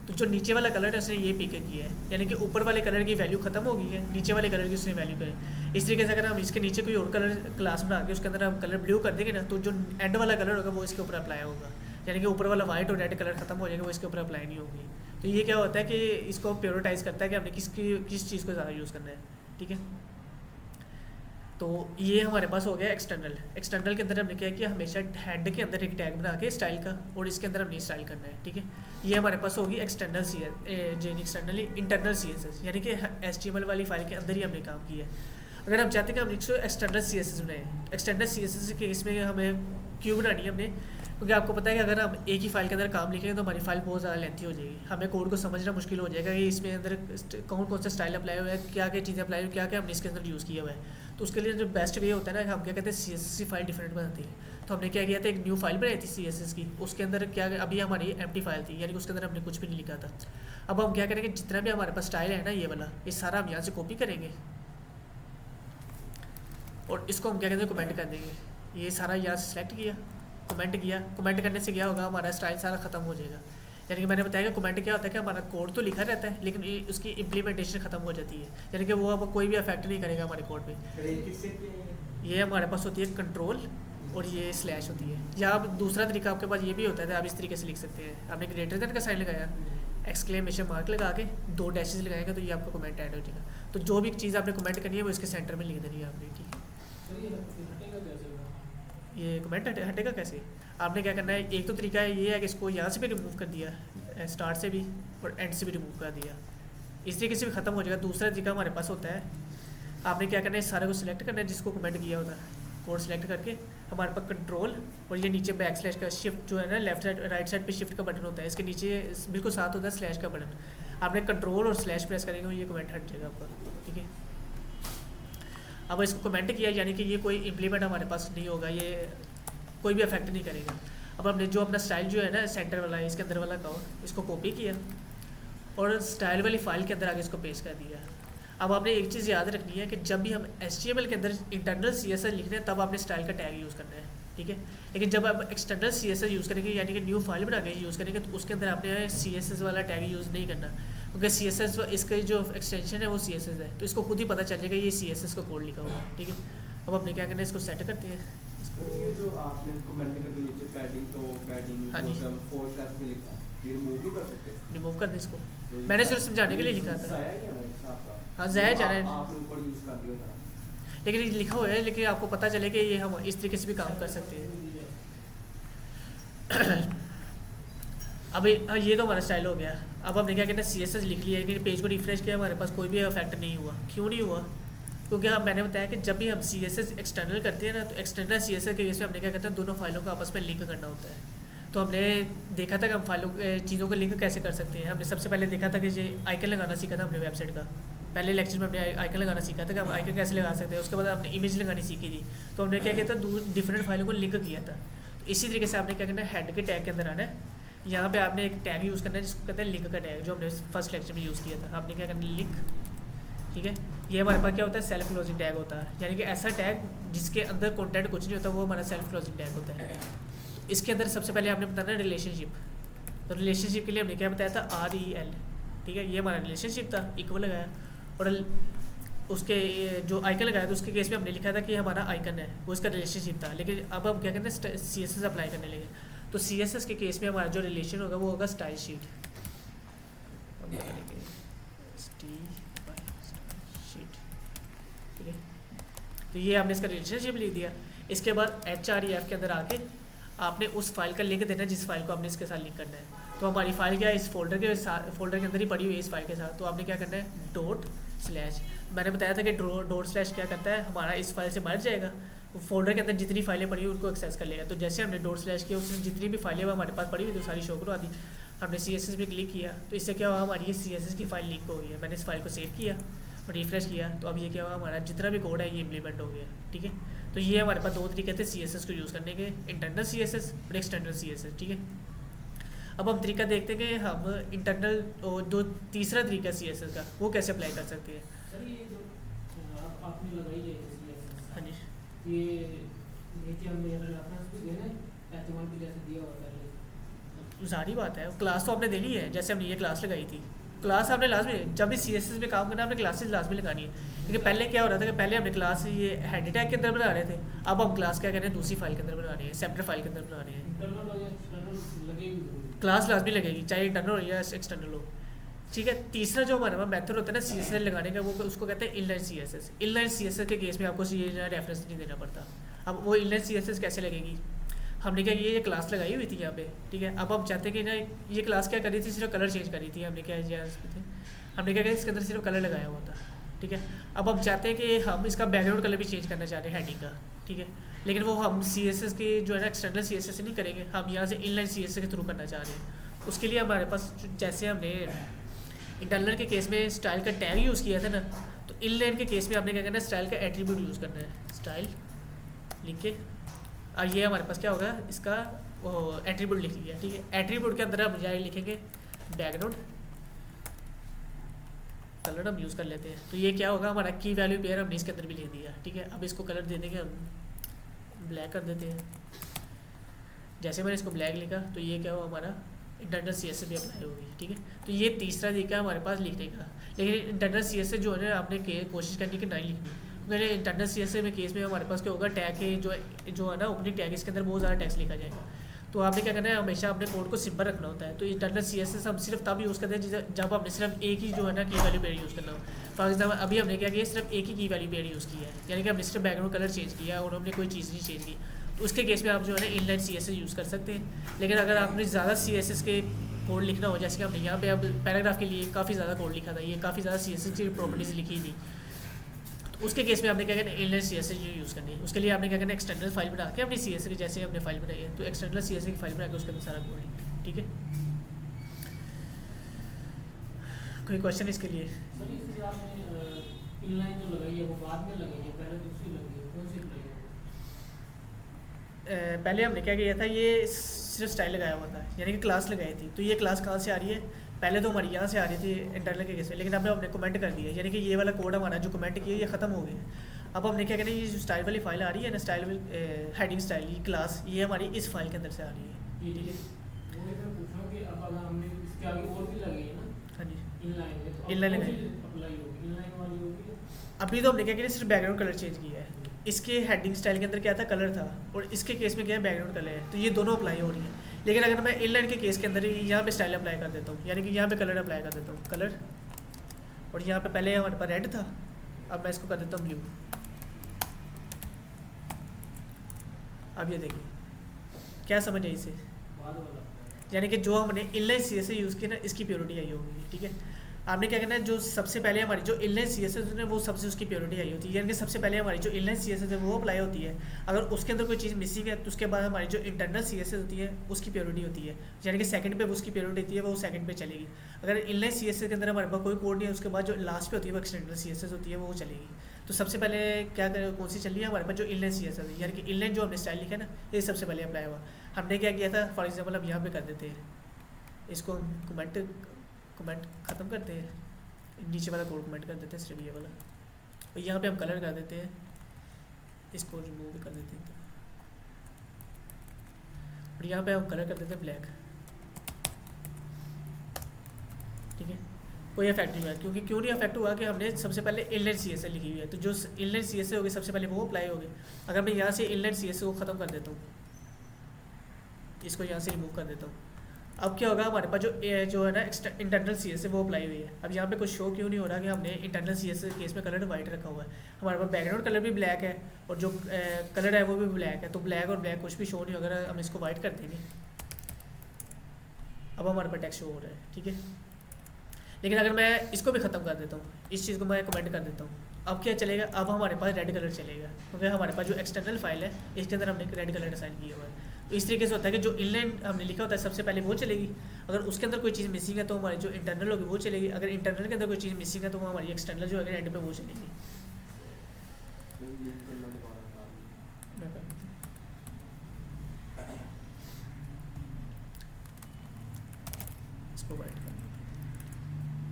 तो जो नीचे वाला कलर है उसने ये पिक किया है, यानी कि ऊपर वाले कलर की वैल्यू खत्म हो गई है, नीचे वाले कलर की उसने वैल्यू करी। इस तरीके से अगर हम इसके नीचे कोई और कलर क्लास बना के उसके अंदर हम कलर ब्लू कर देंगे ना, तो जो एंड वाला कलर होगा वो इसके ऊपर अप्लाई होगा, यानी कि ऊपर वाला वाइट और रेड कलर खत्म हो जाएगा, वो इसके ऊपर अप्लाई नहीं होगी। तो ये क्या होता है कि इसको प्योरिटाइज करता है कि हमने किस चीज़ को ज़्यादा यूज़ करना है, ठीक है। तो ये हमारे पास हो गया एक्सटर्नल। एक्सटर्नल के अंदर हमने क्या किया, हमेशा हेड के अंदर एक टैग बना के स्टाइल का, और इसके अंदर हमने स्टाइल करना है, ठीक है। ये हमारे पास होगी एक्सटर्नल एक्सटर्नली इंटरनल CSS, यानी कि HTML वाली फाइल के अंदर ही हमने काम किया है। अगर हम चाहते हैं कि हम इसको एक्सटर्नल CSS बनाएं, एक्सटर्नल CSS के इसमें हमें क्यों बनानी है हमने, क्योंकि आपको पता है कि अगर हम एक ही फाइल के अंदर काम लिखेंगे तो हमारी फाइल बहुत ज़्यादा लेंथी हो जाएगी, हमें कोड को समझना मुश्किल हो जाएगा कि इसमें अंदर कौन सा स्टाइल अप्लाई हुआ है, क्या क्या चीज़ें अप्लाई हुई, क्या क्या हमने इसके अंदर यूज़ किया हुआ है। तो उसके लिए जो बेस्ट वे होता है ना, हम क्या कहते हैं CSS की फाइल डिफरेंट बनाते हैं। तो हमने क्या किया था, एक न्यू फाइल बनाई थी CSS की, उसके अंदर क्या अभी हमारी एम्प्टी फाइल थी, यानी कि उसके अंदर हमने कुछ भी नहीं लिखा था। अब हम क्या करेंगे, जितना भी हमारे पास स्टाइल है ना ये वाला, ये सारा हम यहाँ से कॉपी करेंगे और इसको हम क्या कहते हैं कमेंट कर देंगे। ये सारा यहाँ से सेलेक्ट किया, कमेंट किया, कमेंट करने से क्या होगा, हमारा स्टाइल सारा ख़त्म हो जाएगा। यानी कि मैंने बताया कि कमेंट क्या होता है कि हमारा कोड तो लिखा रहता है लेकिन उसकी इम्प्लीमेंटेशन ख़त्म हो जाती है, यानी कि वो अब कोई भी अफेक्ट नहीं करेगा हमारे कोड पे। किससे किया है? ये हमारे पास होती है कंट्रोल और ये स्लैश होती है। या आप दूसरा तरीका आपके पास ये भी होता है, आप इस तरीके से लिख सकते हैं। आपने ग्रेटर देन का साइन लगाया, एक्सक्लेमेशन मार्क लगा के 2 डैशेज लगाएंगे तो ये आपका कमेंट ऐड हो जाएगा। तो जो भी चीज़ आपने कमेंट करनी है वो इसके सेंटर में लिख देनी है आपने, ठीक है। ये कमेंट हटेगा कैसे? आपने क्या करना है, एक तो तरीका है ये है कि इसको यहाँ से भी रिमूव कर दिया, स्टार्ट से भी और एंड से भी रिमूव कर दिया, इस तरीके से भी ख़त्म हो जाएगा। दूसरा तरीका हमारे पास होता है, आपने क्या करना है, सारे को सिलेक्ट करना है जिसको कमेंट किया होता है, कोड सेलेक्ट करके हमारे पास कंट्रोल और ये नीचे बैक स्लैश का शिफ्ट जो है ना, लेफ्ट साइड राइट साइड पे शिफ्ट का बटन होता है, इसके नीचे बिल्कुल साथ होता है स्लैश का बटन। आपने कंट्रोल और स्लैश प्रेस करेंगे और ये कमेंट हट जाएगा आपका, ठीक है। अब इसको कमेंट किया यानी कि ये कोई इम्प्लीमेंट हमारे पास नहीं होगा, ये कोई भी अफेक्ट नहीं करेगा। अब हमने जो अपना स्टाइल जो है ना सेंटर वाला है, इसके अंदर वाला का इसको कॉपी किया और स्टाइल वाली फाइल के अंदर आगे इसको पेस्ट कर दिया। अब आपने एक चीज़ याद रखनी है कि जब भी हम HTML के अंदर इंटरनल CSS लिखने हैं तब आपने स्टाइल का टैग यूज़ करना है, ठीक है। लेकिन जब आप एक्सटर्नल CSS यूज़ करेंगे यानी कि न्यू फाइल बना के यूज़ करेंगे तो उसके अंदर आपने CSS वाला टैग यूज़ नहीं करना, क्योंकि CSS इसका जो एक्सटेंशन है वो CSS है, तो इसको खुद ही पता चलेगा ये CSS का कोड लिखा हुआ है, ठीक है। अब आपने क्या करना है, इसको सेट करते हैं। ये जो आपने कमेंट करके नीचे पैडिंग तो पैडिंग हाँ जी। हम फोल्ड करके लिखा, ये रिमूव भी कर सकते हैं। रिमूव कर दें इसको, मैंने सिर्फ समझाने के लिए लिखा था। जाया क्या है आपका? हाँ, जाया जा रहा है। आपने ऊपर यूज़ कर दिया था, लेकिन ये लिखा हुआ है, लेकिन आपको पता चले कि ये हम इस तरीके से भी काम कर सकते हैं। अब ये तो हमारा स्टाइल हो गया। अब हमने क्या कहना है, CSS लिख लिया, लेकिन पेज को रिफ्रेश किया, हमारे पास कोई भी इफेक्ट नहीं हुआ। क्यों नहीं हुआ? क्योंकि हाँ मैंने बताया कि जब भी हम CSS एक्सटर्नल करते हैं ना, तो एक्सटर्नल CSS के बेस पे हमने क्या करते हैं, दोनों फाइलों को आपस में लिंक करना होता है। तो हमने देखा था कि हम फाइलों चीज़ों को लिंक कैसे कर सकते हैं। हमने सबसे पहले देखा था कि ये आइकन लगाना सीखा था हमने वेबसाइट का, पहले लेक्चर में हमने आइकन लगाना सीखा था कि हम आइकन कैसे लगा सकते हैं। उसके बाद हमने इमेज लगानी सीखी थी, तो हमने क्या किया था, डिफरेंट फाइलों को लिंक किया था। तो इसी तरीके से आपने क्या करना है, हेड के टैग के अंदर आना है, यहाँ पे आपने एक टैग यूज़ करना है जिसको कहते हैं लिंक का टैग, जो हमने फर्स्ट लेक्चर में यूज़ किया था। आपने क्या करना है, लिंक, ठीक है। ये हमारे पास क्या होता है, सेल्फ क्लोजिंग टैग होता है, यानी कि ऐसा टैग जिसके अंदर कंटेंट कुछ नहीं होता, वो हमारा सेल्फ क्लोजिंग टैग होता है। इसके अंदर सबसे पहले आपने बताना रिलेशनशिप, तो रिलेशनशिप के लिए हमने क्या बताया था, REL, ठीक है। ये हमारा रिलेशनशिप था, इक्वल लगाया, और उसके जो आइकन लगाया था उसके केस में हमने लिखा था कि हमारा आइकन है, वो इसका रिलेशनशिप था। लेकिन अब हम क्या करते हैं, CSS अप्लाई करने लगे, तो CSS के केस में हमारा जो रिलेशन होगा वो होगा स्टाइल शीट, ठीक है। तो ये हमने इसका रिलेशनशिप लिख दिया। इसके बाद HREF के अंदर आके आपने उस फाइल का लिंक देना है जिस फाइल को आपने इसके साथ लिंक करना है। तो हमारी फाइल क्या है, इस फोल्डर के अंदर ही पड़ी हुई है इस फाइल के साथ। तो आपने क्या करना है, डॉट स्लैश, मैंने बताया था कि डॉट स्लैश क्या करता है, हमारा इस फाइल से मर जाएगा, फोल्डर के अंदर जितनी फाइलें पड़ी हुई उनको एक्सेस कर लेगा। तो जैसे हमने डॉट स्लैश किया, उसमें जितनी भी फाइलें हमारे पास पड़ी हुई तो सारी शो करवा दी। हमने CSS पे क्लिक किया तो इससे क्या हुआ, हमारी ये CSS की फाइल लिंक हो गई है। मैंने इस फाइल को सेव किया और रिफ्रेश किया, तो अब ये क्या हुआ, हमारा जितना भी कोड है ये इम्प्लीमेंट हो गया, ठीक है। तो ये हमारे पास 2 तरीके थे CSS को यूज़ करने के, इंटरनल CSS और एक्सटर्नल CSS, ठीक है। अब हम तरीका देखते हैं कि हम इंटरनल और जो तीसरा तरीका CSS का वो कैसे अप्लाई कर सकते हैं। सर ये जो आपने लगाई है CSS, हाँ जी, ये नीचे हमने रेफरेंस भी देना है, HTML पे जैसे दिया हुआ पहले। सारी बात है, क्लास तो आपने देनी है। जैसे हमने ये क्लास लगाई थी, क्लास आपने लाजमी, जब भी CSS में काम करना आपने क्लासेस लाजमी लगानी है। क्योंकि पहले क्या हो रहा था कि पहले हमने क्लास ये हेड टैग के अंदर बना रहे थे, अब हम क्लास क्या कर रहे हैं, दूसरी फाइल के अंदर बना रहे हैं, सेपरेट फाइल के अंदर बना रहे हैं। इंटरनल और एक्सटर्नल लगेगी, क्लास लाजमी लगेगी, चाहे इंटरनल हो या एक्सटर्नल हो, ठीक है। तीसरा जो हमारा मेथड होता है ना CSS लगाने का, वो उसको कहते हैं इनलाइन CSS। इनलाइन CSS के केस में आपको ये रेफरेंस नहीं देना पड़ता। अब वो इनलाइन CSS कैसे लगेगी, हमने क्या ये क्लास लगाई हुई थी यहाँ पे, ठीक है। अब हम चाहते हैं कि ना ये क्लास क्या करी थी, सिर्फ कलर चेंज करी थी। हमने क्या हमने क्या किया, इसके अंदर सिर्फ कलर लगाया हुआ था, ठीक है। अब हम चाहते हैं कि हम इसका बैकग्राउंड कलर भी चेंज करना चाह रहे हैं हेडिंग का, ठीक है। लेकिन वो हम CSS के जो है ना एक्सटर्नल CSS से नहीं करेंगे, हम यहाँ से इनलाइन CSS के थ्रू करना चाह रहे हैं। उसके लिए हमारे पास जैसे हमने इंटरनल के केस में स्टाइल का टैग यूज़ किया था ना, तो इनलाइन के केस में आपने क्या करना है, स्टाइल का एट्रीब्यूट यूज़ करना है, स्टाइल लिख के। और ये हमारे पास क्या होगा, इसका एट्रीब्यूट लिख लिया, ठीक है। एट्रीब्यूट के अंदर हम जाए लिखेंगे बैकग्राउंड कलर, हम यूज़ कर लेते हैं। तो ये क्या होगा, हमारा की वैल्यू पेयर हमने इसके अंदर भी लिख दिया, ठीक है। अब इसको कलर दे देंगे हम, ब्लैक कर देते हैं। जैसे मैंने इसको ब्लैक लिखा तो ये क्या हुआ, हमारा इंटरनल सी एस भी अप्लाई होगी, ठीक है। तो ये तीसरा तरीका है हमारे पास लिखने का। लेकिन इंटरनल सी एस जो है ना आपने कोशिश करनी कि नहीं लिखनी, क्योंकि इंटरनल सी एस में केस में हमारे पास क्या होगा, टैग के जो है ना ओपनिंग टैग, इसके अंदर बहुत ज़्यादा टैक्स लिखा जाएगा। तो आपने क्या करना है, हमेशा अपने कोड को सिंपल रखना होता है। तो इंटरनल सी एस हम सिर्फ तब यूज़ करते हैं जब हमने सिर्फ एक ही जो है ना की वैल्यू पेयर यूज़ करना हो। फॉर एग्जाम्पल अभी हमने क्या किया, सिर्फ एक ही की वैल्यू पेयर यूज़ किया है, यानी कि हमने सिर्फ बैकग्राउंड कलर चेंज किया और हमने कोई चीज़ नहीं चेंज की। तो उसके केस में आप जो है ना इनलाइन सी एस यूज़ कर सकते हैं। लेकिन अगर आपने ज़्यादा सी एस के कोड लिखना हो, जैसे कि हमने यहाँ पे अब पैराग्राफ के लिए काफ़ी ज़्यादा कोड लिखा था, ये काफ़ी ज़्यादा सी एस की प्रॉपर्टीज़ लिखी थी, तो उसके केस में आपने क्या करना है, इनलाइन सी एस यूज़ करनी है। उसके लिए आपने क्या करना है, एक्सटर्नल फाइल बना के अपनी सी एस की जैसे हमने फाइल बनाई है, तो एक्सटर्नल सी एस की फाइल बना के उसके अंदर सारा कोड है, ठीक है। कोई क्वेश्चन इसके लिए? सर इसलिए आपने इनलाइन जो लगाई है वो बाद में लगाई है, पहले दूसरी लगी है, कौन सी लगाई है? पहले हमने क्या किया था, ये सिर्फ स्टाइल लगाया हुआ था, यानी कि क्लास लगाई थी। तो ये क्लास कहाँ से आ रही है, पहले तो हमारी यहाँ से आ रही थी इंटरनल के केस में, लेकिन हमने कमेंट कर दिया, यानी कि ये वाला कोड हमारा जो कमेंट किया ये ख़त्म हो गया। अब हमने क्या करना है, ये जो स्टाइल वाली फाइल आ रही है ना, स्टाइल हेडिंग स्टाइल, ये क्लास ये हमारी इस फाइल के अंदर से आ रही है, ठीक है। वो मैं पूछ रहा हूँ कि अब अगर हमने इसके आगे और भी लगी है ना हाँ जी, इनलाइन में, तो Inline अब कौन लगाई। सी अप्लाई होगी, इनलाइन वाली होगी? अभी तो हमने क्या किया, सिर्फ बैकग्राउंड कलर चेंज किया है। इसके हेडिंग स्टाइल के अंदर क्या था, कलर था, और इसके केस में क्या है, बैकग्राउंड कलर है। तो ये दोनों अप्लाई हो रही है। लेकिन अगर मैं इनलाइन के केस के अंदर यहाँ पे स्टाइल अप्लाई कर देता हूँ, यानी कि यहाँ पे कलर अप्लाई कर देता हूँ, कलर, और यहाँ पे पहले हमारे पास रेड था, अब मैं इसको कर देता हूँ ब्लू। अब ये देखिए क्या समझ आई इसे, बाद वाला यानी कि जो हमने इनलाइन सी एस यूज़ किया ना, इसकी प्योरिटी आई होगी, ठीक है। आपने क्या करना है, जो सबसे पहले हमारी जो इनलाइन सी एस है वो सबसे उसकी प्योरिटी आई होती है, यानी कि सबसे पहले हमारी जो इनलाइन सी एस है वो अप्लाई होती है। अगर उसके अंदर कोई चीज़ मिसिंग है तो उसके बाद हमारी जो इंटरनल सी एस होती है उसकी प्योरिटी होती है, यानी कि सेकंड पे उसकी प्योरिटी होती है, वो सेकंड पे चलेगी। अगर इनलाइन सी एस के अंदर हमारे पास कोई कोड नहीं है, उसके बाद जो लास्ट पे होती है वो एक्सटर्नल सी एस होती है, वो चलेगी। तो सबसे पहले क्या कौन सी चल रही है हमारे पास, जो इनलाइन सी एस है, यानी कि इनलाइन जो हमने स्टाइल लिखा है ना, ये सबसे पहले अप्लाई हुआ। हमने क्या किया था, फॉर एग्जाम्पल अब यहाँ पे कर देते हैं, इसको कमेंट ख़त्म करते हैं, नीचे वाला कोड कमेंट कर देते हैं, सिर्फ ये वाला, और यहाँ पे हम कलर कर देते हैं, इसको रिमूव कर देते हैं, और यहाँ पे हम कलर कर देते हैं ब्लैक, ठीक है। कोई इफेक्ट नहीं हुआ, क्योंकि क्यों नहीं इफेक्ट हुआ कि हमने सबसे पहले इनलाइन सी एस लिखी हुई है। तो जो इनलाइन सी एस होगी सबसे पहले वो अप्लाई होगी। अगर मैं यहाँ से इनलाइन सी एस को ख़त्म कर देता हूँ, इसको यहाँ से रिमूव कर देता हूँ, अब क्या होगा, हमारे पास जो है ना इंटरनल सी एस है वो अप्लाई हुई है। अब यहाँ पे कुछ शो क्यों नहीं हो रहा कि हमने इंटरनल सी एस केस में कलर वाइट रखा हुआ है, हमारे पास बैकग्राउंड कलर भी ब्लैक है और जो कलर है वो भी ब्लैक है, तो ब्लैक और ब्लैक कुछ भी शो नहीं होगा अगर हम इसको वाइट कर देंगे। अब हमारे पास टेक्स्ट शो हो रहा है, ठीक है। लेकिन अगर मैं इसको भी ख़त्म कर देता हूँ, इस चीज़ को मैं कमेंट कर देता हूँ, अब क्या चलेगा, अब हमारे पास रेड कलर चलेगा, क्योंकि हमारे पास जो एक्सटर्नल फाइल है इसके अंदर हमने रेड कलर डिसाइन किया हुआ है। तो इस तरीके से होता है कि जो इनलाइन हमने लिखा होता है सबसे पहले वो चलेगी, अगर उसके अंदर कोई चीज़ मिसिंग है तो हमारी जो इंटरनल होगी वो चलेगी, अगर इंटरनल के अंदर कोई चीज़ मिसिंग है तो हमारी एक्सटर्नल जो है एंड पे वो चलेगी। इसको वाइट कर,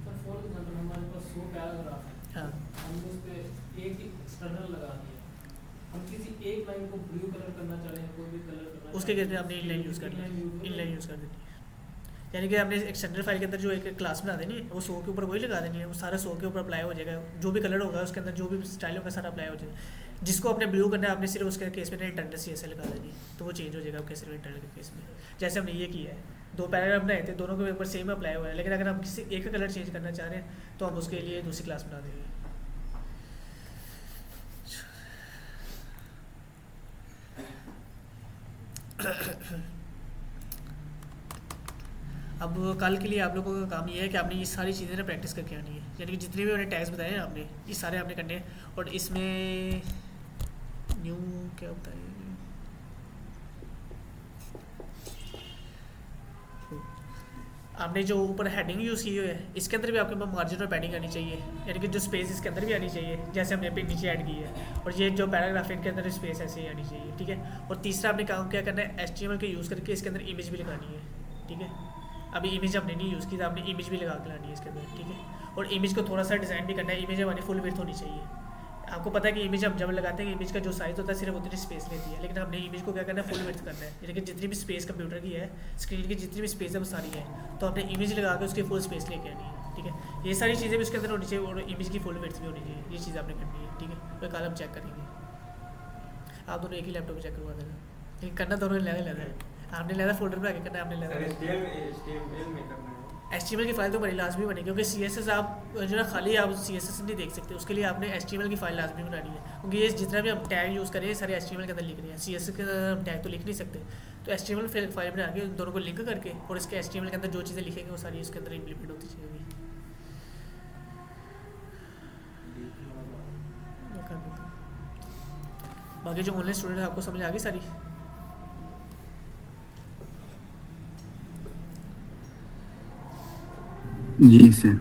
सर फॉर एग्जांपल हमारे पास 100 पैराग्राफ है, हाँ हमने उस पे एक ही एक्सटर्नल लगा दिया, हम किसी एक लाइन को ब्लू कलर करना चाह रहे हैं, कोई भी कलर करना उसके केस में आपने इनलाइन यूज़ करना है, इनलाइन यूज़ कर देनी है, यानी कि हमने एक्सटर्नल फाइल के अंदर जो एक क्लास बना देनी है वो 100 के ऊपर वही लगा देनी है, वो सारा 100 के ऊपर अप्लाई हो जाएगा, जो भी कलर होगा उसके अंदर जो भी स्टाइल होगा सारा अप्लाई हो जाएगा। जिसको आपने ब्लू करना है आपने सिर्फ उसके केस में इंटरनल सी एस लगा देनी है, तो वो चेंज हो जाएगा आपके सिर्फ इंटरनल के केस में। जैसे हमने ये किया है, 2 पैराग्राफ बनाए थे, दोनों के ऊपर सेम अप्लाई हुआ है, लेकिन अगर हम किसी एक का कलर चेंज करना चाह रहे हैं तो हम उसके लिए दूसरी क्लास बना देंगे। अब कल के लिए आप लोगों का काम ये है कि आपने ये सारी चीज़ें ना प्रैक्टिस करके आनी है, यानी कि जितने भी मैंने टैग्स बताए हैं आपने ये सारे आपने करने हैं। और इसमें न्यू क्या होता है, आपने जो ऊपर हेडिंग यूज़ की हुई है इसके अंदर भी आपके पास मार्जिन और पैडिंग आनी चाहिए, यानी कि जो स्पेस इसके अंदर भी आनी चाहिए जैसे हमने पे नीचे ऐड की है, और ये जो पैराग्राफ है इनके अंदर स्पेस ऐसे ही आनी चाहिए, ठीक है। और तीसरा आपने काम क्या करना है, HTML के यूज़ करके इसके अंदर इमेज भी लगानी है, ठीक है। अभी इमेज हमने नहीं यूज़ की था, आपने इमेज भी लगा के लानी है इसके अंदर, ठीक है। और इमेज को थोड़ा सा डिज़ाइन भी करना है, इमेज हमारी फुल विड्थ होनी चाहिए। आपको पता है कि इमेज हम जब लगाते हैं इमेज का जो साइज़ होता है सिर्फ उतनी स्पेस लेती है, लेकिन हमने इमेज को क्या करना है फुल विड्थ करना है, लेकिन जितनी भी स्पेस कंप्यूटर की है स्क्रीन की जितनी भी स्पेस है वो सारी है, तो हमने इमेज लगा के उसकी फुल स्पेस लेके आनी है, ठीक है। ये सारी चीज़ें भी उसके अंदर होनी चाहिए और इमेज की फुल विड्थ भी होनी चाहिए, ये चीज़ आपने करनी है, ठीक है। तो कल हम चेक करेंगे, आप दोनों एक ही लैपटॉप में चेक करवा देना, लेकिन करना दोनों ने लेना है, आपने लेना फोल्डर में आगे करना है, आपने सर लेना HTML में करना है। HTML की फ़ाइल तो बड़ी लाजमी बनी, क्योंकि CSS आप जो ना खाली आप CSS नहीं देख सकते, उसके लिए आपने HTML की फ़ाइल लाजमी बनानी है, क्योंकि ये जितना भी हम टैग यूज़ करें सारे HTML के अंदर लिख रहे हैं, CSS के अंदर हम टैग तो लिख नहीं सकते, तो HTML फाइल बना के दोनों को लिंक करके और इसके HTML के अंदर जो चीज़ें लिखेंगे वो सारी इसके अंदर इम्प्लीमेंट होती जाएगी। बाकी जो ऑनलाइन स्टूडेंट है आपको समझ आ गई सारी? जी सर।